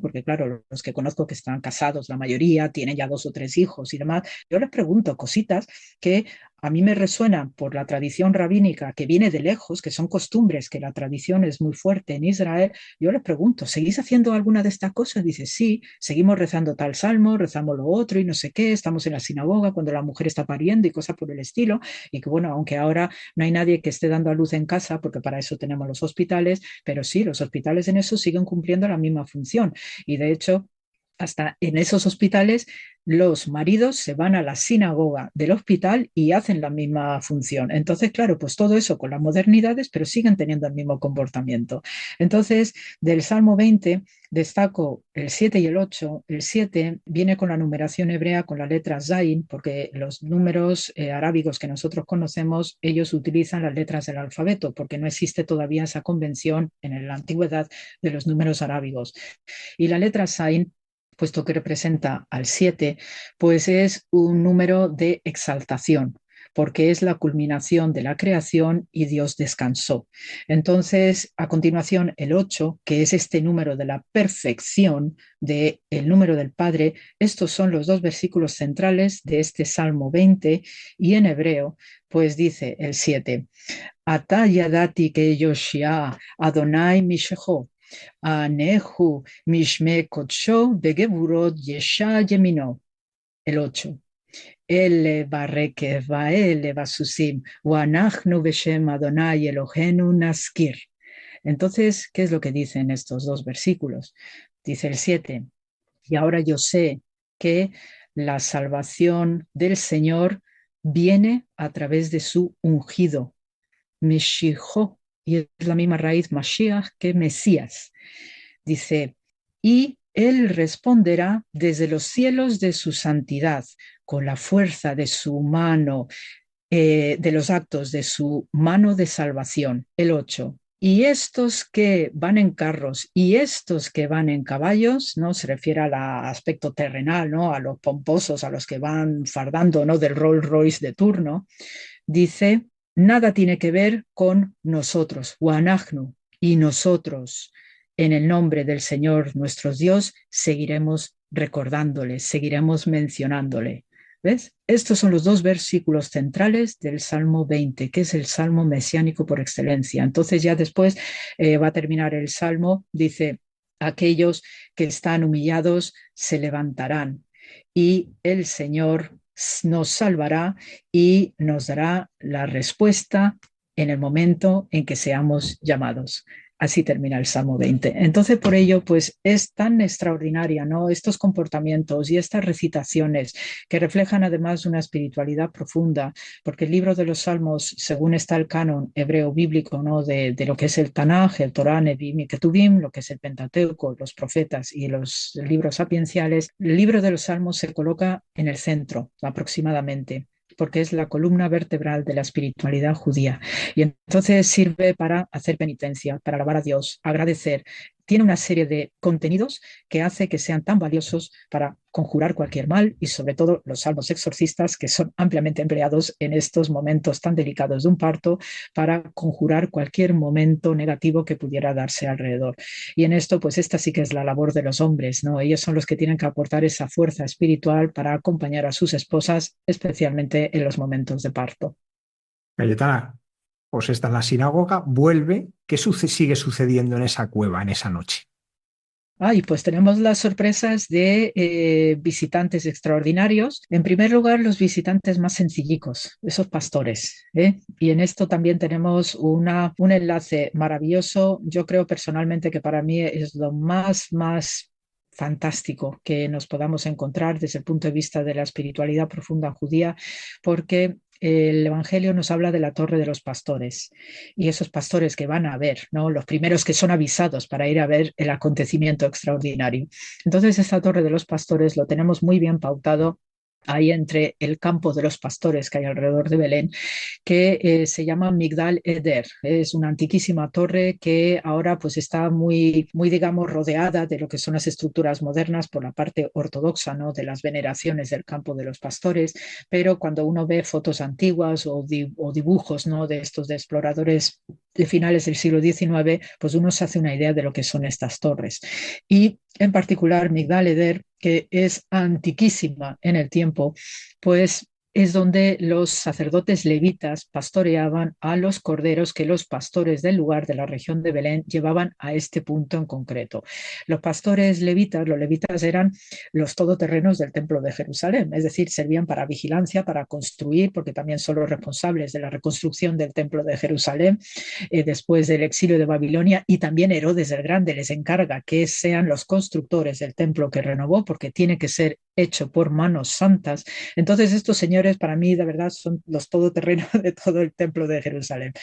porque claro, los que conozco que están casados, la mayoría tienen ya 2 o 3 hijos y demás, yo les pregunto cositas que a mí me resuena por la tradición rabínica que viene de lejos, que son costumbres, que la tradición es muy fuerte en Israel. Yo les pregunto, ¿seguís haciendo alguna de estas cosas? Dice, sí, seguimos rezando tal salmo, rezamos lo otro y no sé qué, estamos en la sinagoga cuando la mujer está pariendo y cosas por el estilo. Y que bueno, aunque ahora no hay nadie que esté dando a luz en casa, porque para eso tenemos los hospitales, pero sí, los hospitales en eso siguen cumpliendo la misma función. Y de hecho, hasta en esos hospitales los maridos se van a la sinagoga del hospital y hacen la misma función. Entonces, claro, pues todo eso con las modernidades, pero siguen teniendo el mismo comportamiento. Entonces, del Salmo 20 destaco el 7 y el 8. El 7 viene con la numeración hebrea, con la letra Zayin, porque los números arábigos que nosotros conocemos, ellos utilizan las letras del alfabeto, porque no existe todavía esa convención en la antigüedad de los números arábigos. Y la letra Zayin, puesto que representa al 7, pues es un número de exaltación, porque es la culminación de la creación y Dios descansó. Entonces, a continuación, el 8, que es este número de la perfección, del número del Padre, estos son los dos versículos centrales de este Salmo 20, y en hebreo, pues dice el 7, Ata yadati que Yoshia Adonai Mishecho. Anehu Mishme Kotsho Begeburot Yesha Yemino. El 8. Ele Bareke Vaele Basusim Wanachnu Beshem Adonai Elohenu Naskir. Entonces, ¿qué es lo que dicen estos dos versículos? Dice el 7. Y ahora yo sé que la salvación del Señor viene a través de su ungido, Meshijo, y es la misma raíz Mashiach que Mesías. Dice, y él responderá desde los cielos de su santidad, con la fuerza de su mano, de los actos de su mano de salvación. El 8. Y estos que van en carros y estos que van en caballos, ¿no? Se refiere al aspecto terrenal, ¿no? A los pomposos, a los que van fardando, ¿no? Del Rolls Royce de turno. Dice, nada tiene que ver con nosotros, Wanachnu, y nosotros, en el nombre del Señor nuestro Dios, seguiremos recordándole, seguiremos mencionándole. ¿Ves? Estos son los dos versículos centrales del Salmo 20, que es el Salmo mesiánico por excelencia. Entonces ya después va a terminar el Salmo, dice, aquellos que están humillados se levantarán y el Señor nos salvará y nos dará la respuesta en el momento en que seamos llamados. Así termina el Salmo 20. Entonces, por ello, pues es tan extraordinaria, ¿no? Estos comportamientos y estas recitaciones que reflejan además una espiritualidad profunda, porque el libro de los Salmos, según está el canon hebreo bíblico, ¿no? De lo que es el Tanaj, el Torá, Nevim y Ketuvim, lo que es el Pentateuco, los profetas y los libros sapienciales, el libro de los Salmos se coloca en el centro aproximadamente, porque es la columna vertebral de la espiritualidad judía. Y entonces sirve para hacer penitencia, para alabar a Dios, agradecer. Tiene una serie de contenidos que hace que sean tan valiosos para conjurar cualquier mal y sobre todo los salmos exorcistas que son ampliamente empleados en estos momentos tan delicados de un parto para conjurar cualquier momento negativo que pudiera darse alrededor. Y en esto, pues esta sí que es la labor de los hombres, ¿no? Ellos son los que tienen que aportar esa fuerza espiritual para acompañar a sus esposas, especialmente en los momentos de parto. Cayetana, pues está en la sinagoga, vuelve. ¿Qué sigue sucediendo en esa cueva, en esa noche? Y pues tenemos las sorpresas de visitantes extraordinarios. En primer lugar, los visitantes más sencillicos, esos pastores, ¿eh? Y en esto también tenemos un enlace maravilloso. Yo creo personalmente que para mí es lo más fantástico que nos podamos encontrar desde el punto de vista de la espiritualidad profunda judía, porque el Evangelio nos habla de la torre de los pastores y esos pastores que van a ver, ¿no? Los primeros que son avisados para ir a ver el acontecimiento extraordinario. Entonces esta torre de los pastores lo tenemos muy bien pautado ahí entre el campo de los pastores que hay alrededor de Belén, que se llama Migdal Eder. Es una antiquísima torre que ahora pues está muy, digamos, rodeada de lo que son las estructuras modernas por la parte ortodoxa, ¿no? De las veneraciones del campo de los pastores, pero cuando uno ve fotos antiguas o dibujos, ¿no? De estos de exploradores de finales del siglo XIX, pues uno se hace una idea de lo que son estas torres. Y en particular Migdal Eder, que es antiquísima en el tiempo, pues es donde los sacerdotes levitas pastoreaban a los corderos que los pastores del lugar de la región de Belén llevaban a este punto en concreto. Los pastores levitas, los levitas eran los todoterrenos del templo de Jerusalén, es decir, servían para vigilancia, para construir, porque también son los responsables de la reconstrucción del templo de Jerusalén después del exilio de Babilonia, y también Herodes el Grande les encarga que sean los constructores del templo que renovó, porque tiene que ser hecho por manos santas. Entonces estos señores para mí de verdad son los todoterrenos de todo el templo de Jerusalén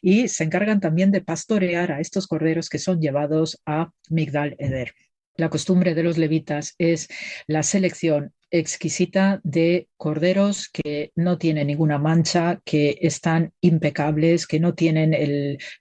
y se encargan también de pastorear a estos corderos que son llevados a Migdal Eder. La costumbre de los levitas es la selección exquisita de corderos que no tienen ninguna mancha, que están impecables, que no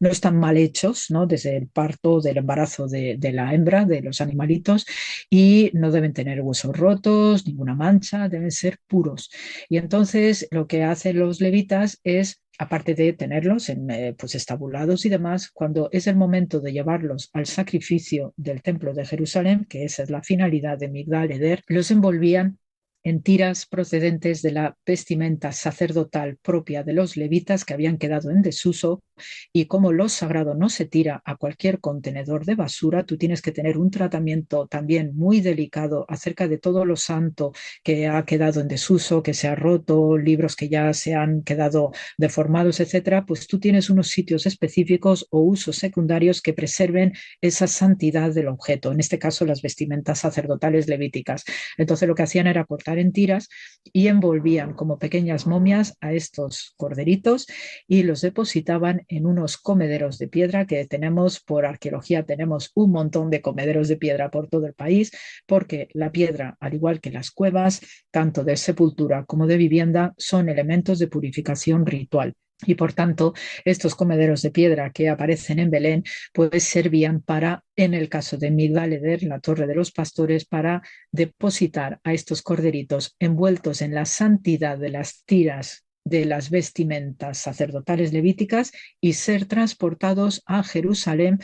están mal hechos, ¿no? Desde el parto, del embarazo de la hembra, de los animalitos, y no deben tener huesos rotos, ninguna mancha, deben ser puros. Y entonces lo que hacen los levitas es, aparte de tenerlos pues estabulados y demás, cuando es el momento de llevarlos al sacrificio del templo de Jerusalén, que esa es la finalidad de Migdal Eder, los envolvían en tiras procedentes de la vestimenta sacerdotal propia de los levitas que habían quedado en desuso, y como lo sagrado no se tira a cualquier contenedor de basura, tú tienes que tener un tratamiento también muy delicado acerca de todo lo santo que ha quedado en desuso, que se ha roto, libros que ya se han quedado deformados, etcétera. Pues tú tienes unos sitios específicos o usos secundarios que preserven esa santidad del objeto, en este caso las vestimentas sacerdotales levíticas. Entonces lo que hacían era cortar en tiras y envolvían como pequeñas momias a estos corderitos y los depositaban en unos comederos de piedra que tenemos por arqueología, tenemos un montón de comederos de piedra por todo el país, porque la piedra, al igual que las cuevas, tanto de sepultura como de vivienda, son elementos de purificación ritual. Y por tanto, estos comederos de piedra que aparecen en Belén, pues servían para, en el caso de Migdal Eder, la torre de los pastores, para depositar a estos corderitos envueltos en la santidad de las tiras de las vestimentas sacerdotales levíticas y ser transportados a Jerusalén,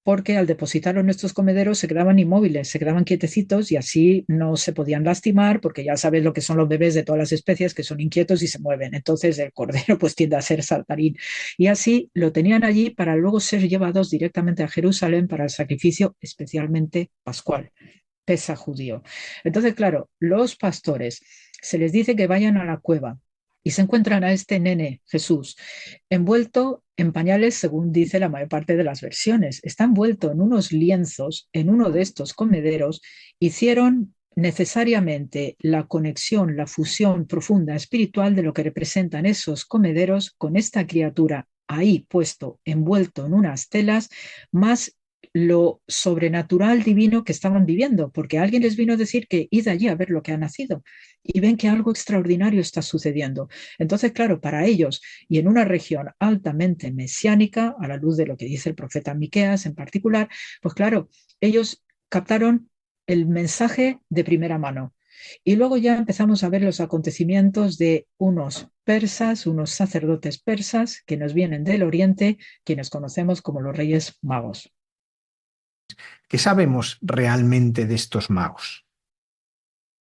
porque al depositarlo en estos comederos se quedaban inmóviles, se quedaban quietecitos y así no se podían lastimar, porque ya sabes lo que son los bebés de todas las especies, que son inquietos y se mueven. Entonces el cordero pues tiende a ser saltarín. Y así lo tenían allí para luego ser llevados directamente a Jerusalén para el sacrificio especialmente pascual, Pesaj judío. Entonces, claro, los pastores se les dice que vayan a la cueva y se encuentran a este nene, Jesús, envuelto en pañales, según dice la mayor parte de las versiones. Está envuelto en unos lienzos, en uno de estos comederos. Hicieron necesariamente la conexión, la fusión profunda espiritual de lo que representan esos comederos con esta criatura ahí puesto, envuelto en unas telas, más lo sobrenatural divino que estaban viviendo, porque alguien les vino a decir que id allí a ver lo que ha nacido y ven que algo extraordinario está sucediendo. Entonces, claro, para ellos y en una región altamente mesiánica, a la luz de lo que dice el profeta Miqueas en particular, pues claro, ellos captaron el mensaje de primera mano. Y luego ya empezamos a ver los acontecimientos de unos persas, unos sacerdotes persas que nos vienen del Oriente, quienes conocemos como los Reyes Magos. ¿Qué sabemos realmente de estos magos?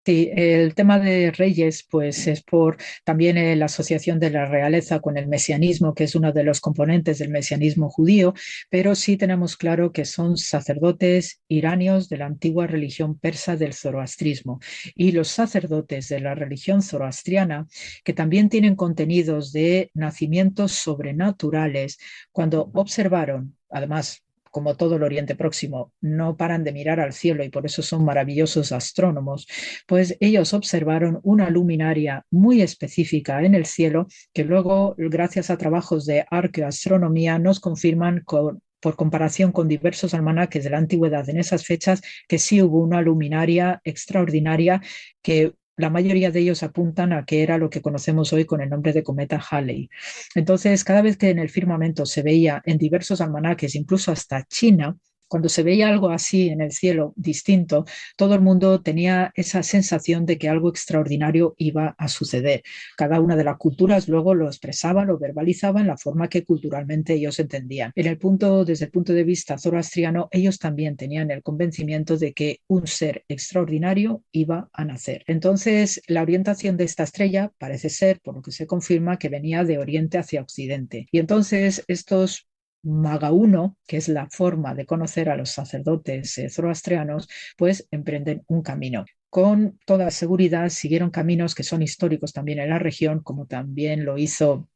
Sí, el tema de reyes, pues es por también la asociación de la realeza con el mesianismo, que es uno de los componentes del mesianismo judío, pero sí tenemos claro que son sacerdotes iranios de la antigua religión persa del zoroastrismo. Y los sacerdotes de la religión zoroastriana, que también tienen contenidos de nacimientos sobrenaturales, cuando observaron, además, como todo el Oriente Próximo, no paran de mirar al cielo y por eso son maravillosos astrónomos, pues ellos observaron una luminaria muy específica en el cielo que luego, gracias a trabajos de arqueoastronomía, nos confirman por comparación con diversos almanaques de la antigüedad en esas fechas, que sí hubo una luminaria extraordinaria que la mayoría de ellos apuntan a que era lo que conocemos hoy con el nombre de cometa Halley. Entonces, cada vez que en el firmamento se veía en diversos almanaques, incluso hasta China, cuando se veía algo así en el cielo distinto, todo el mundo tenía esa sensación de que algo extraordinario iba a suceder. Cada una de las culturas luego lo expresaba, lo verbalizaba en la forma que culturalmente ellos entendían. Desde el punto de vista zoroastriano, ellos también tenían el convencimiento de que un ser extraordinario iba a nacer. Entonces, la orientación de esta estrella parece ser, por lo que se confirma, que venía de oriente hacia occidente. Y entonces estos Magauno, que es la forma de conocer a los sacerdotes zoroastrianos, pues emprenden un camino. Con toda seguridad siguieron caminos que son históricos también en la región, como también lo hizo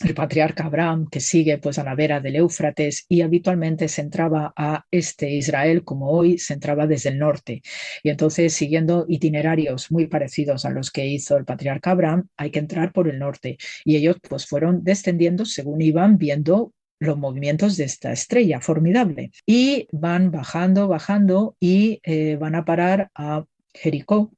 el patriarca Abraham, que sigue pues a la vera del Éufrates, y habitualmente se entraba a Israel, como hoy se entraba desde el norte. Y entonces, siguiendo itinerarios muy parecidos a los que hizo el patriarca Abraham, hay que entrar por el norte. Y ellos pues fueron descendiendo según iban viendo los movimientos de esta estrella formidable. Y van bajando y van a parar a Jericó,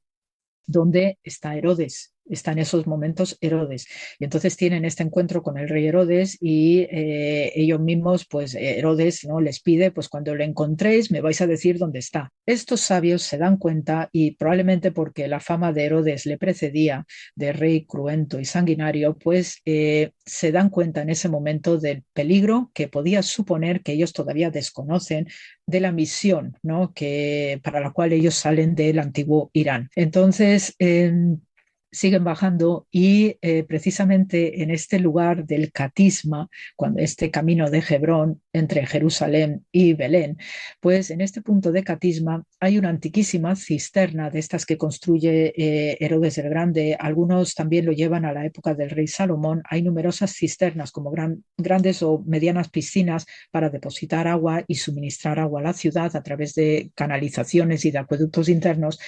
donde está Herodes. está en esos momentos Herodes. Y entonces tienen este encuentro con el rey Herodes y ellos mismos, pues Herodes, ¿no?, les pide, pues cuando le encontréis me vais a decir dónde está. Estos sabios se dan cuenta, y probablemente porque la fama de Herodes le precedía, de rey cruento y sanguinario, pues se dan cuenta en ese momento del peligro que podía suponer, que ellos todavía desconocen, de la misión, ¿no?, para la cual ellos salen del antiguo Irán. Entonces, siguen bajando y precisamente en este lugar del Catisma, cuando este camino de Hebrón entre Jerusalén y Belén, pues en este punto de Catisma hay una antiquísima cisterna de estas que construye Herodes el Grande. Algunos también lo llevan a la época del rey Salomón. Hay numerosas cisternas como grandes o medianas piscinas para depositar agua y suministrar agua a la ciudad a través de canalizaciones y de acueductos internos.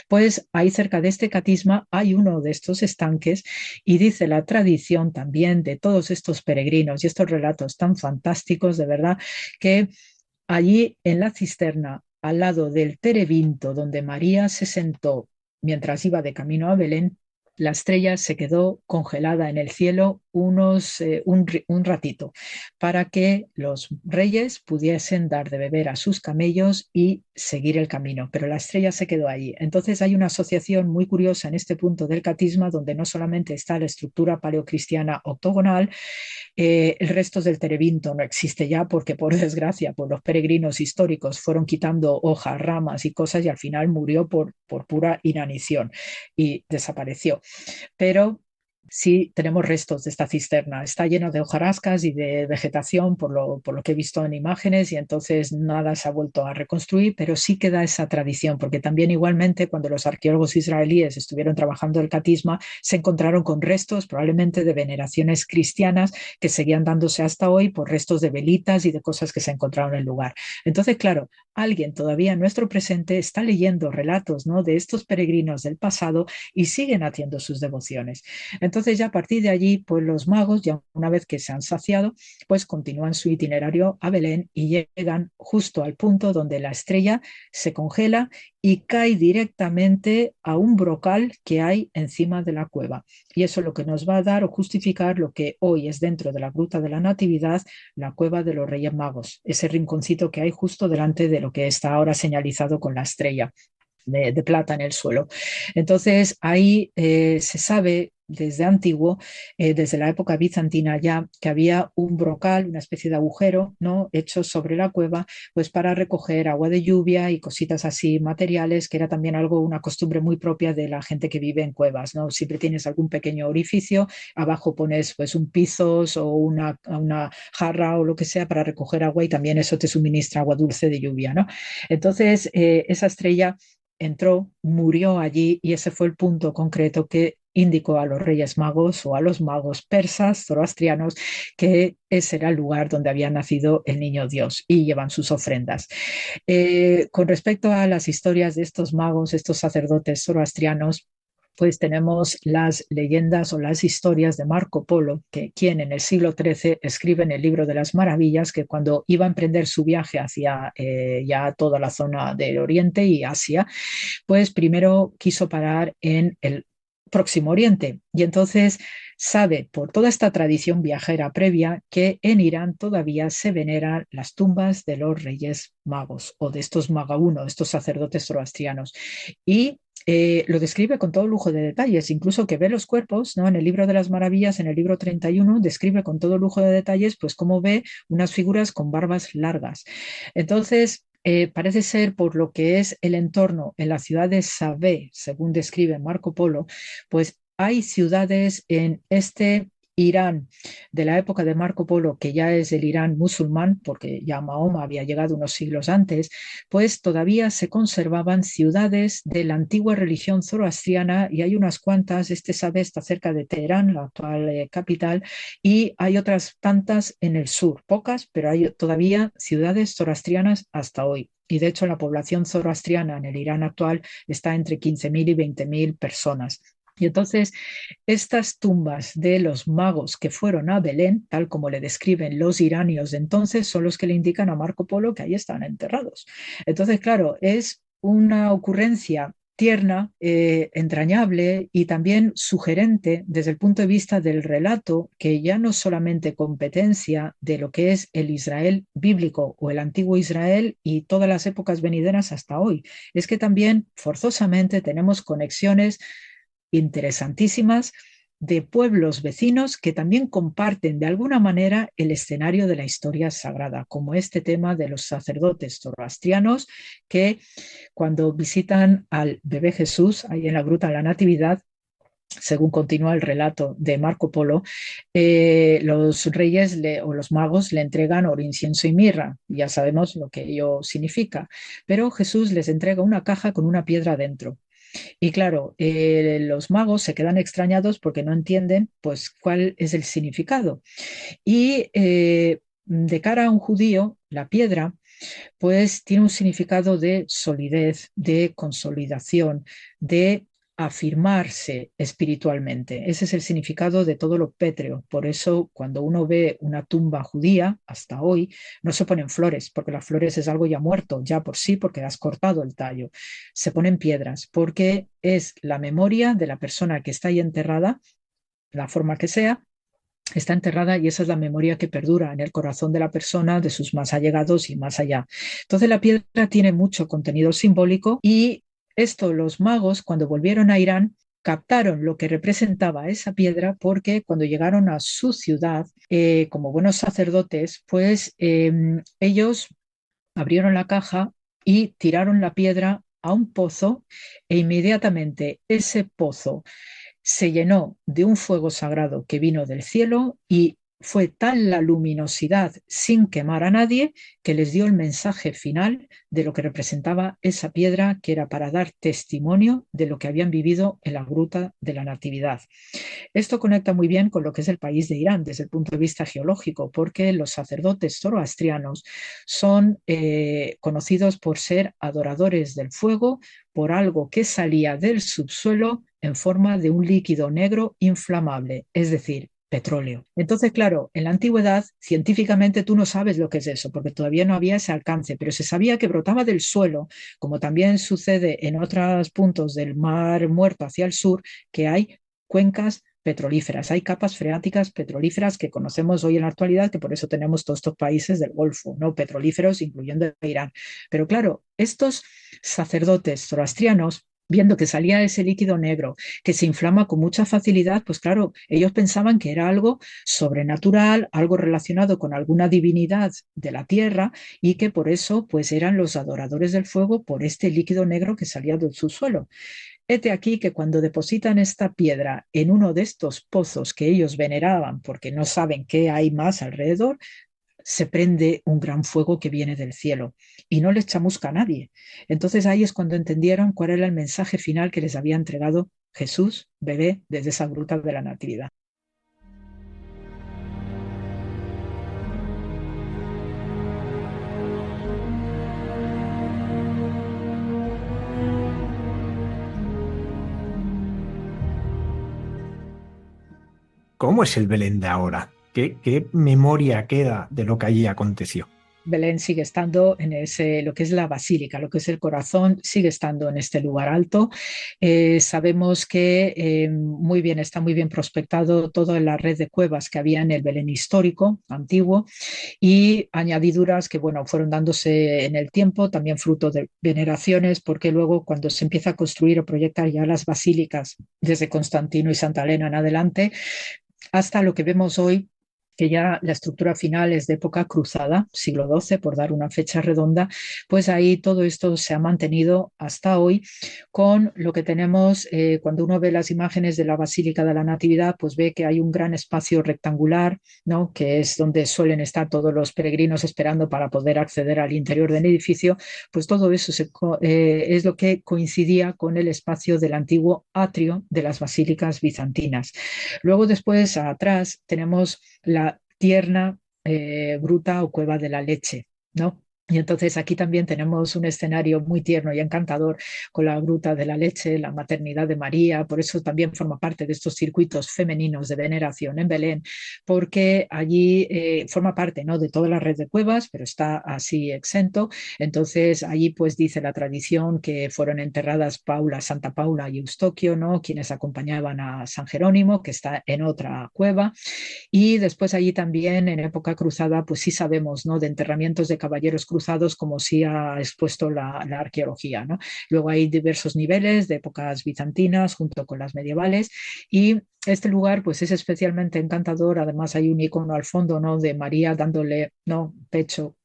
Pues ahí cerca de este Catisma hay uno de estos estanques, y dice la tradición también de todos estos peregrinos y estos relatos tan fantásticos, de verdad, que allí en la cisterna, al lado del terebinto donde María se sentó mientras iba de camino a Belén, la estrella se quedó congelada en el cielo un ratito, para que los reyes pudiesen dar de beber a sus camellos y seguir el camino, pero la estrella se quedó allí. Entonces hay una asociación muy curiosa en este punto del Catisma, donde no solamente está la estructura paleocristiana octogonal, el resto del terebinto no existe ya, porque por desgracia pues los peregrinos históricos fueron quitando hojas, ramas y cosas, y al final murió por pura inanición y desapareció. Pero sí tenemos restos de esta cisterna. Está lleno de hojarascas y de vegetación, por lo que he visto en imágenes, y entonces nada se ha vuelto a reconstruir, pero sí queda esa tradición, porque también igualmente cuando los arqueólogos israelíes estuvieron trabajando el Catisma, se encontraron con restos probablemente de veneraciones cristianas que seguían dándose hasta hoy, por restos de velitas y de cosas que se encontraron en el lugar. Entonces, claro, alguien todavía en nuestro presente está leyendo relatos, ¿no?, de estos peregrinos del pasado, y siguen haciendo sus devociones. Entonces ya a partir de allí, pues los magos, ya una vez que se han saciado, pues continúan su itinerario a Belén y llegan justo al punto donde la estrella se congela y cae directamente a un brocal que hay encima de la cueva. Y eso es lo que nos va a dar o justificar lo que hoy es, dentro de la Gruta de la Natividad, la cueva de los Reyes Magos, ese rinconcito que hay justo delante de lo que está ahora señalizado con la estrella de plata en el suelo. Entonces ahí se sabe desde antiguo, desde la época bizantina ya, que había un brocal, una especie de agujero, ¿no?, hecho sobre la cueva, pues para recoger agua de lluvia y cositas así, materiales, que era también una costumbre muy propia de la gente que vive en cuevas, ¿no? Siempre tienes algún pequeño orificio, abajo pones pues un pizos o una jarra o lo que sea para recoger agua, y también eso te suministra agua dulce de lluvia, ¿no? Entonces esa estrella entró, murió allí, y ese fue el punto concreto que indicó a los Reyes Magos o a los magos persas, zoroastrianos, que ese era el lugar donde había nacido el niño Dios, y llevan sus ofrendas. Con respecto a las historias de estos magos, estos sacerdotes zoroastrianos, pues tenemos las leyendas o las historias de Marco Polo, quien en el siglo XIII escribe en el Libro de las Maravillas que cuando iba a emprender su viaje hacia ya toda la zona del Oriente y Asia, pues primero quiso parar en el Próximo Oriente, y entonces sabe por toda esta tradición viajera previa que en Irán todavía se veneran las tumbas de los Reyes Magos, o de estos magaúno, estos sacerdotes zoroastrianos, y lo describe con todo lujo de detalles, incluso que ve los cuerpos, ¿no? En el Libro de las Maravillas, en el libro 31, describe con todo lujo de detalles pues cómo ve unas figuras con barbas largas. Entonces parece ser, por lo que es el entorno en la ciudad de Sabé, según describe Marco Polo, pues hay ciudades en este Irán de la época de Marco Polo, que ya es el Irán musulmán, porque ya Mahoma había llegado unos siglos antes, pues todavía se conservaban ciudades de la antigua religión zoroastriana, y hay unas cuantas. Sabé está cerca de Teherán, la actual capital, y hay otras tantas en el sur, pocas, pero hay todavía ciudades zoroastrianas hasta hoy. Y de hecho la población zoroastriana en el Irán actual está entre 15.000 y 20.000 personas. Y entonces estas tumbas de los magos que fueron a Belén, tal como le describen los iranios de entonces, son los que le indican a Marco Polo que ahí están enterrados. Entonces, claro, es una ocurrencia tierna, entrañable y también sugerente desde el punto de vista del relato, que ya no solamente competencia de lo que es el Israel bíblico o el antiguo Israel y todas las épocas venideras hasta hoy, es que también forzosamente tenemos conexiones interesantísimas de pueblos vecinos que también comparten de alguna manera el escenario de la historia sagrada, como este tema de los sacerdotes zoroastrianos que cuando visitan al bebé Jesús ahí en la Gruta de la Natividad, según continúa el relato de Marco Polo, los reyes o los magos le entregan oro, incienso y mirra. Ya sabemos lo que ello significa. Pero Jesús les entrega una caja con una piedra dentro. Y claro, los magos se quedan extrañados porque no entienden pues, cuál es el significado. Y de cara a un judío, la piedra pues tiene un significado de solidez, de consolidación, de afirmarse espiritualmente. Ese es el significado de todo lo pétreo. Por eso, cuando uno ve una tumba judía, hasta hoy, no se ponen flores, porque las flores es algo ya muerto, ya por sí, porque has cortado el tallo. Se ponen piedras, porque es la memoria de la persona que está ahí enterrada, la forma que sea, está enterrada y esa es la memoria que perdura en el corazón de la persona, de sus más allegados y más allá. Entonces la piedra tiene mucho contenido simbólico y esto los magos cuando volvieron a Irán captaron lo que representaba esa piedra porque cuando llegaron a su ciudad, como buenos sacerdotes, pues ellos abrieron la caja y tiraron la piedra a un pozo e inmediatamente ese pozo se llenó de un fuego sagrado que vino del cielo y fue tal la luminosidad sin quemar a nadie que les dio el mensaje final de lo que representaba esa piedra, que era para dar testimonio de lo que habían vivido en la Gruta de la Natividad. Esto conecta muy bien con lo que es el país de Irán desde el punto de vista geológico, porque los sacerdotes zoroastrianos son conocidos por ser adoradores del fuego, por algo que salía del subsuelo en forma de un líquido negro inflamable, es decir, petróleo. Entonces, claro, en la antigüedad, científicamente tú no sabes lo que es eso, porque todavía no había ese alcance, pero se sabía que brotaba del suelo, como también sucede en otros puntos del Mar Muerto hacia el sur, que hay cuencas petrolíferas, hay capas freáticas petrolíferas que conocemos hoy en la actualidad, que por eso tenemos todos estos países del Golfo, ¿no? Petrolíferos, incluyendo Irán. Pero claro, estos sacerdotes zoroastrianos, viendo que salía ese líquido negro que se inflama con mucha facilidad, pues claro, ellos pensaban que era algo sobrenatural, algo relacionado con alguna divinidad de la tierra y que por eso pues eran los adoradores del fuego por este líquido negro que salía del subsuelo. Hete aquí que cuando depositan esta piedra en uno de estos pozos que ellos veneraban porque no saben qué hay más alrededor, se prende un gran fuego que viene del cielo y no les chamusca a nadie. Entonces ahí es cuando entendieron cuál era el mensaje final que les había entregado Jesús, bebé, desde esa gruta de la Natividad. ¿Cómo es el Belén de ahora? ¿Qué memoria queda de lo que allí aconteció? Belén sigue estando en lo que es la basílica, lo que es el corazón, sigue estando en este lugar alto. Sabemos que está muy bien prospectado toda la red de cuevas que había en el Belén histórico, antiguo, y añadiduras que fueron dándose en el tiempo, también fruto de veneraciones, porque luego cuando se empieza a construir o proyectar ya las basílicas desde Constantino y Santa Elena en adelante, hasta lo que vemos hoy, que ya la estructura final es de época cruzada, siglo XII, por dar una fecha redonda, pues ahí todo esto se ha mantenido hasta hoy con lo que tenemos, cuando uno ve las imágenes de la Basílica de la Natividad, pues ve que hay un gran espacio rectangular, ¿no? Que es donde suelen estar todos los peregrinos esperando para poder acceder al interior del edificio, pues todo eso es lo que coincidía con el espacio del antiguo atrio de las basílicas bizantinas. Luego después atrás tenemos la tierna gruta o cueva de la leche, ¿no? Y entonces aquí también tenemos un escenario muy tierno y encantador con la Gruta de la Leche, la maternidad de María, por eso también forma parte de estos circuitos femeninos de veneración en Belén, porque allí forma parte, ¿no?, de toda la red de cuevas, pero está así exento. Entonces allí pues dice la tradición que fueron enterradas Paula, Santa Paula y Eustoquio, ¿no?, quienes acompañaban a San Jerónimo, que está en otra cueva. Y después allí también en época cruzada, pues sí sabemos, ¿no?, de enterramientos de caballeros cruzados, como sí ha expuesto la arqueología, ¿no? Luego hay diversos niveles de épocas bizantinas junto con las medievales, y este lugar pues es especialmente encantador. Además hay un icono al fondo, ¿no?, de María dándole, ¿no?, pecho,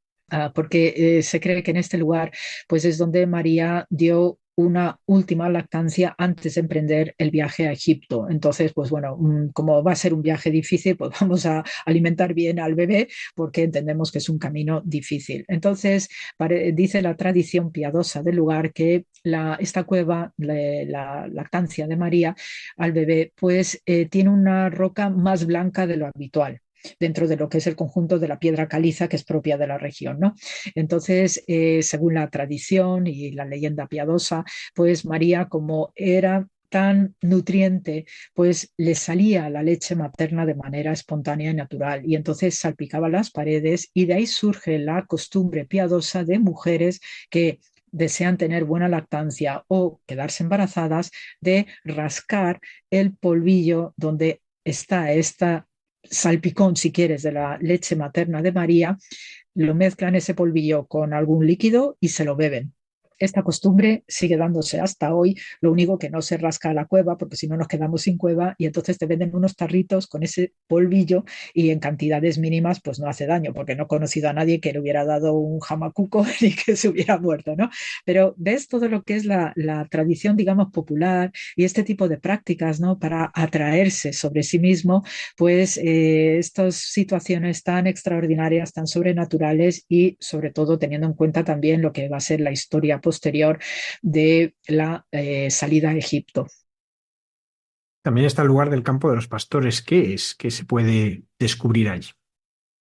porque se cree que en este lugar pues es donde María dio una última lactancia antes de emprender el viaje a Egipto. Entonces, pues bueno, como va a ser un viaje difícil, pues vamos a alimentar bien al bebé porque entendemos que es un camino difícil. Entonces, dice la tradición piadosa del lugar que esta cueva, la lactancia de María al bebé, pues tiene una roca más blanca de lo habitual dentro de lo que es el conjunto de la piedra caliza que es propia de la región, ¿no? Entonces, según la tradición y la leyenda piadosa, pues María, como era tan nutriente, pues le salía la leche materna de manera espontánea y natural, y entonces salpicaba las paredes, y de ahí surge la costumbre piadosa de mujeres que desean tener buena lactancia o quedarse embarazadas, de rascar el polvillo donde está esta salpicón, si quieres, de la leche materna de María, lo mezclan ese polvillo con algún líquido y se lo beben. Esta costumbre sigue dándose hasta hoy, lo único que no se rasca la cueva, porque si no nos quedamos sin cueva, y entonces te venden unos tarritos con ese polvillo, y en cantidades mínimas pues no hace daño, porque no he conocido a nadie que le hubiera dado un jamacuco ni que se hubiera muerto, ¿no? Pero ves todo lo que es la tradición, digamos, popular, y este tipo de prácticas, ¿no?, para atraerse sobre sí mismo, pues estas situaciones tan extraordinarias, tan sobrenaturales, y sobre todo teniendo en cuenta también lo que va a ser la historia posterior de la salida a Egipto. También está el lugar del campo de los pastores. ¿Qué es? ¿Qué se puede descubrir allí?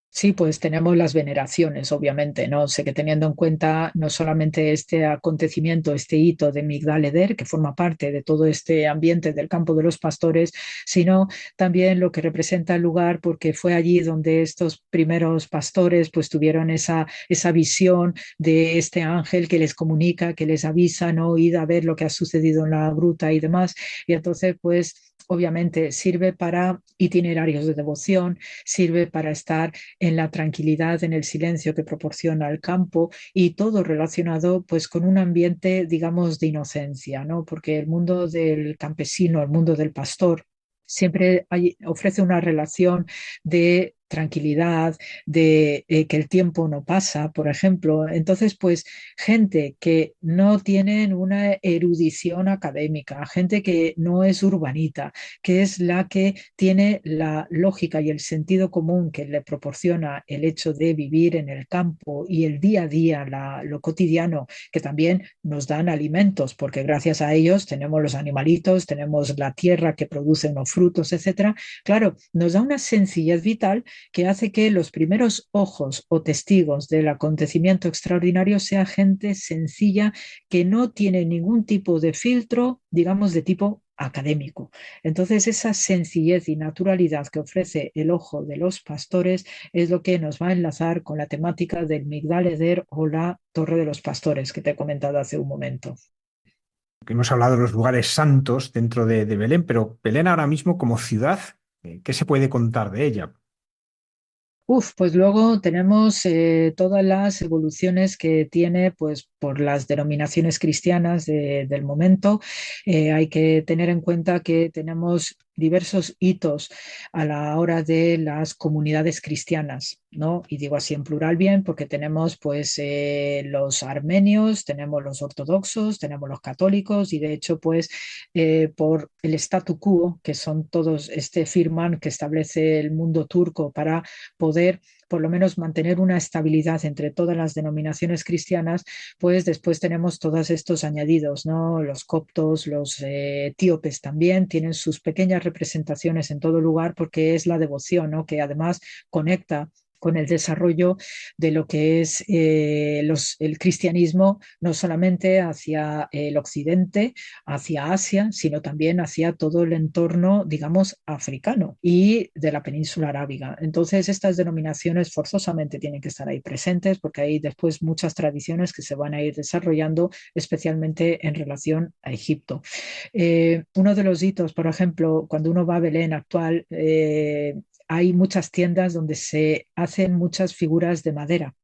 Sí, pues tenemos las veneraciones, obviamente, ¿no? Sé que teniendo en cuenta no solamente este acontecimiento, este hito de Migdal Eder, que forma parte de todo este ambiente del campo de los pastores, sino también lo que representa el lugar, porque fue allí donde estos primeros pastores pues tuvieron esa visión de este ángel que les comunica, que les avisa, ¿no?, id a ver lo que ha sucedido en la gruta y demás. Y entonces, pues obviamente sirve para itinerarios de devoción, sirve para estar en la tranquilidad, en el silencio que proporciona el campo, y todo relacionado pues con un ambiente, digamos, de inocencia, ¿no? Porque el mundo del campesino, el mundo del pastor, siempre ofrece una relación de tranquilidad, de que el tiempo no pasa, por ejemplo. Entonces, pues gente que no tienen una erudición académica, gente que no es urbanita, que es la que tiene la lógica y el sentido común que le proporciona el hecho de vivir en el campo y el día a día, lo cotidiano, que también nos dan alimentos, porque gracias a ellos tenemos los animalitos, tenemos la tierra que produce unos frutos, etcétera. Claro, nos da una sencillez vital que hace que los primeros ojos o testigos del acontecimiento extraordinario sea gente sencilla que no tiene ningún tipo de filtro, digamos, de tipo académico. Entonces, esa sencillez y naturalidad que ofrece el ojo de los pastores es lo que nos va a enlazar con la temática del Migdal Eder o la Torre de los Pastores que te he comentado hace un momento. Hemos hablado de los lugares santos dentro de Belén, pero Belén ahora mismo como ciudad, ¿qué se puede contar de ella? Pues luego tenemos todas las evoluciones que tiene pues por las denominaciones cristianas del momento. Hay que tener en cuenta que tenemos diversos hitos a la hora de las comunidades cristianas, ¿no? Y digo así en plural bien, porque tenemos pues los armenios, tenemos los ortodoxos, tenemos los católicos, y de hecho pues por el statu quo, que son todos este firman que establece el mundo turco para poder por lo menos mantener una estabilidad entre todas las denominaciones cristianas, pues después tenemos todos estos añadidos, ¿no? Los coptos, los etíopes también tienen sus pequeñas representaciones en todo lugar, porque es la devoción, ¿no?, que además conecta con el desarrollo de lo que es el cristianismo, no solamente hacia el occidente, hacia Asia, sino también hacia todo el entorno, digamos, africano y de la península arábiga. Entonces, estas denominaciones forzosamente tienen que estar ahí presentes porque hay después muchas tradiciones que se van a ir desarrollando, especialmente en relación a Egipto. Uno de los hitos, por ejemplo, cuando uno va a Belén actual, hay muchas tiendas donde se hacen muchas figuras de madera.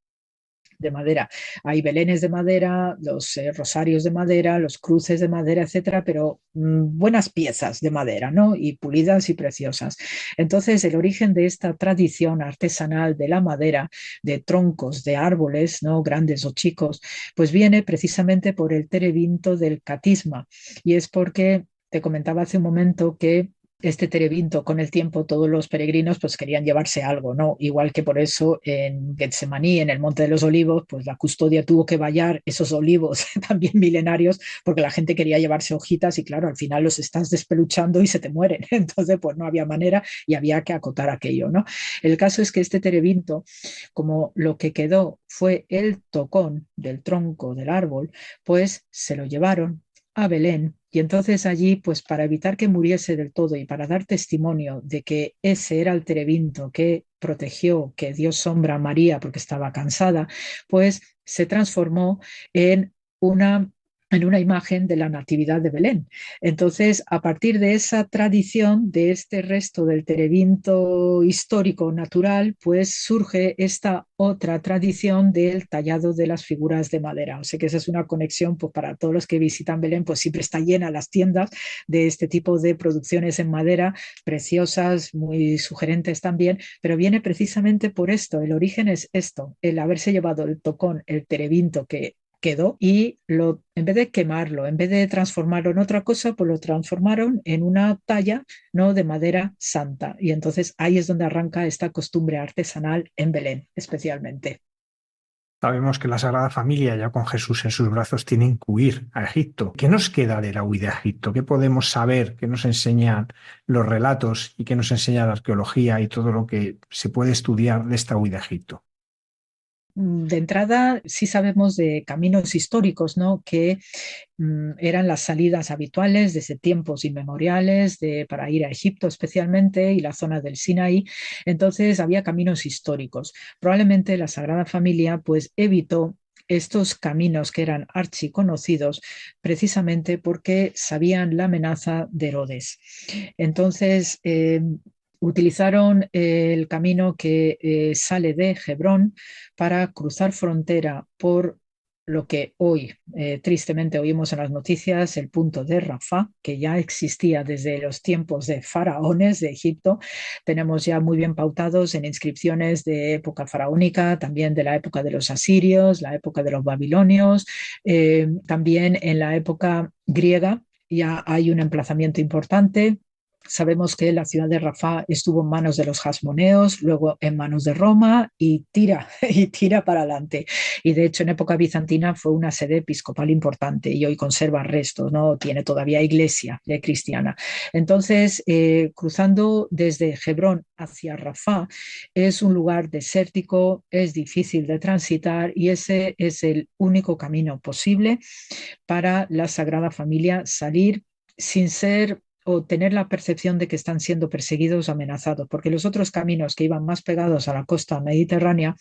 De madera. Hay belenes de madera, los rosarios de madera, los cruces de madera, etcétera, pero buenas piezas de madera, ¿no? Y pulidas y preciosas. Entonces, el origen de esta tradición artesanal de la madera, de troncos, de árboles, ¿no? Grandes o chicos, pues viene precisamente por el terebinto del catisma. Y es porque te comentaba hace un momento que este terebinto, con el tiempo todos los peregrinos pues querían llevarse algo, ¿no? Igual que por eso en Getsemaní, en el Monte de los Olivos, pues la custodia tuvo que vallar esos olivos también milenarios porque la gente quería llevarse hojitas y claro, al final los estás despeluchando y se te mueren. Entonces pues no había manera y había que acotar aquello, ¿no? El caso es que este terebinto, como lo que quedó fue el tocón del tronco del árbol, pues se lo llevaron a Belén. Y entonces allí, pues para evitar que muriese del todo y para dar testimonio de que ese era el terebinto que protegió, que dio sombra a María porque estaba cansada, pues se transformó en una imagen de la Natividad de Belén. Entonces, a partir de esa tradición, de este resto del terebinto histórico natural, pues surge esta otra tradición del tallado de las figuras de madera. O sea que esa es una conexión, pues para todos los que visitan Belén, pues siempre está llena las tiendas de este tipo de producciones en madera, preciosas, muy sugerentes también, pero viene precisamente por esto. El origen es esto, el haberse llevado el tocón, el terebinto que quedó y en vez de quemarlo, en vez de transformarlo en otra cosa, pues lo transformaron en una talla, ¿no? De madera santa. Y entonces ahí es donde arranca esta costumbre artesanal en Belén, especialmente. Sabemos que la Sagrada Familia, ya con Jesús en sus brazos, tienen que huir a Egipto. ¿Qué nos queda de la huida a Egipto? ¿Qué podemos saber? ¿Qué nos enseñan los relatos y qué nos enseña la arqueología y todo lo que se puede estudiar de esta huida a Egipto? De entrada, sí sabemos de caminos históricos, ¿no? Que eran las salidas habituales desde tiempos inmemoriales para ir a Egipto especialmente y la zona del Sinaí. Entonces había caminos históricos. Probablemente la Sagrada Familia pues evitó estos caminos que eran archiconocidos precisamente porque sabían la amenaza de Herodes. Entonces, utilizaron el camino que sale de Hebrón para cruzar frontera por lo que hoy tristemente oímos en las noticias, el punto de Rafah, que ya existía desde los tiempos de faraones de Egipto. Tenemos ya muy bien pautados en inscripciones de época faraónica, también de la época de los asirios, la época de los babilonios, también en la época griega ya hay un emplazamiento importante. Sabemos que la ciudad de Rafah estuvo en manos de los hasmoneos, luego en manos de Roma y tira para adelante. Y de hecho en época bizantina fue una sede episcopal importante y hoy conserva restos, ¿no? Tiene todavía iglesia cristiana. Entonces, cruzando desde Hebrón hacia Rafah es un lugar desértico, es difícil de transitar y ese es el único camino posible para la Sagrada Familia salir sin ser o tener la percepción de que están siendo perseguidos o amenazados, porque los otros caminos que iban más pegados a la costa mediterránea,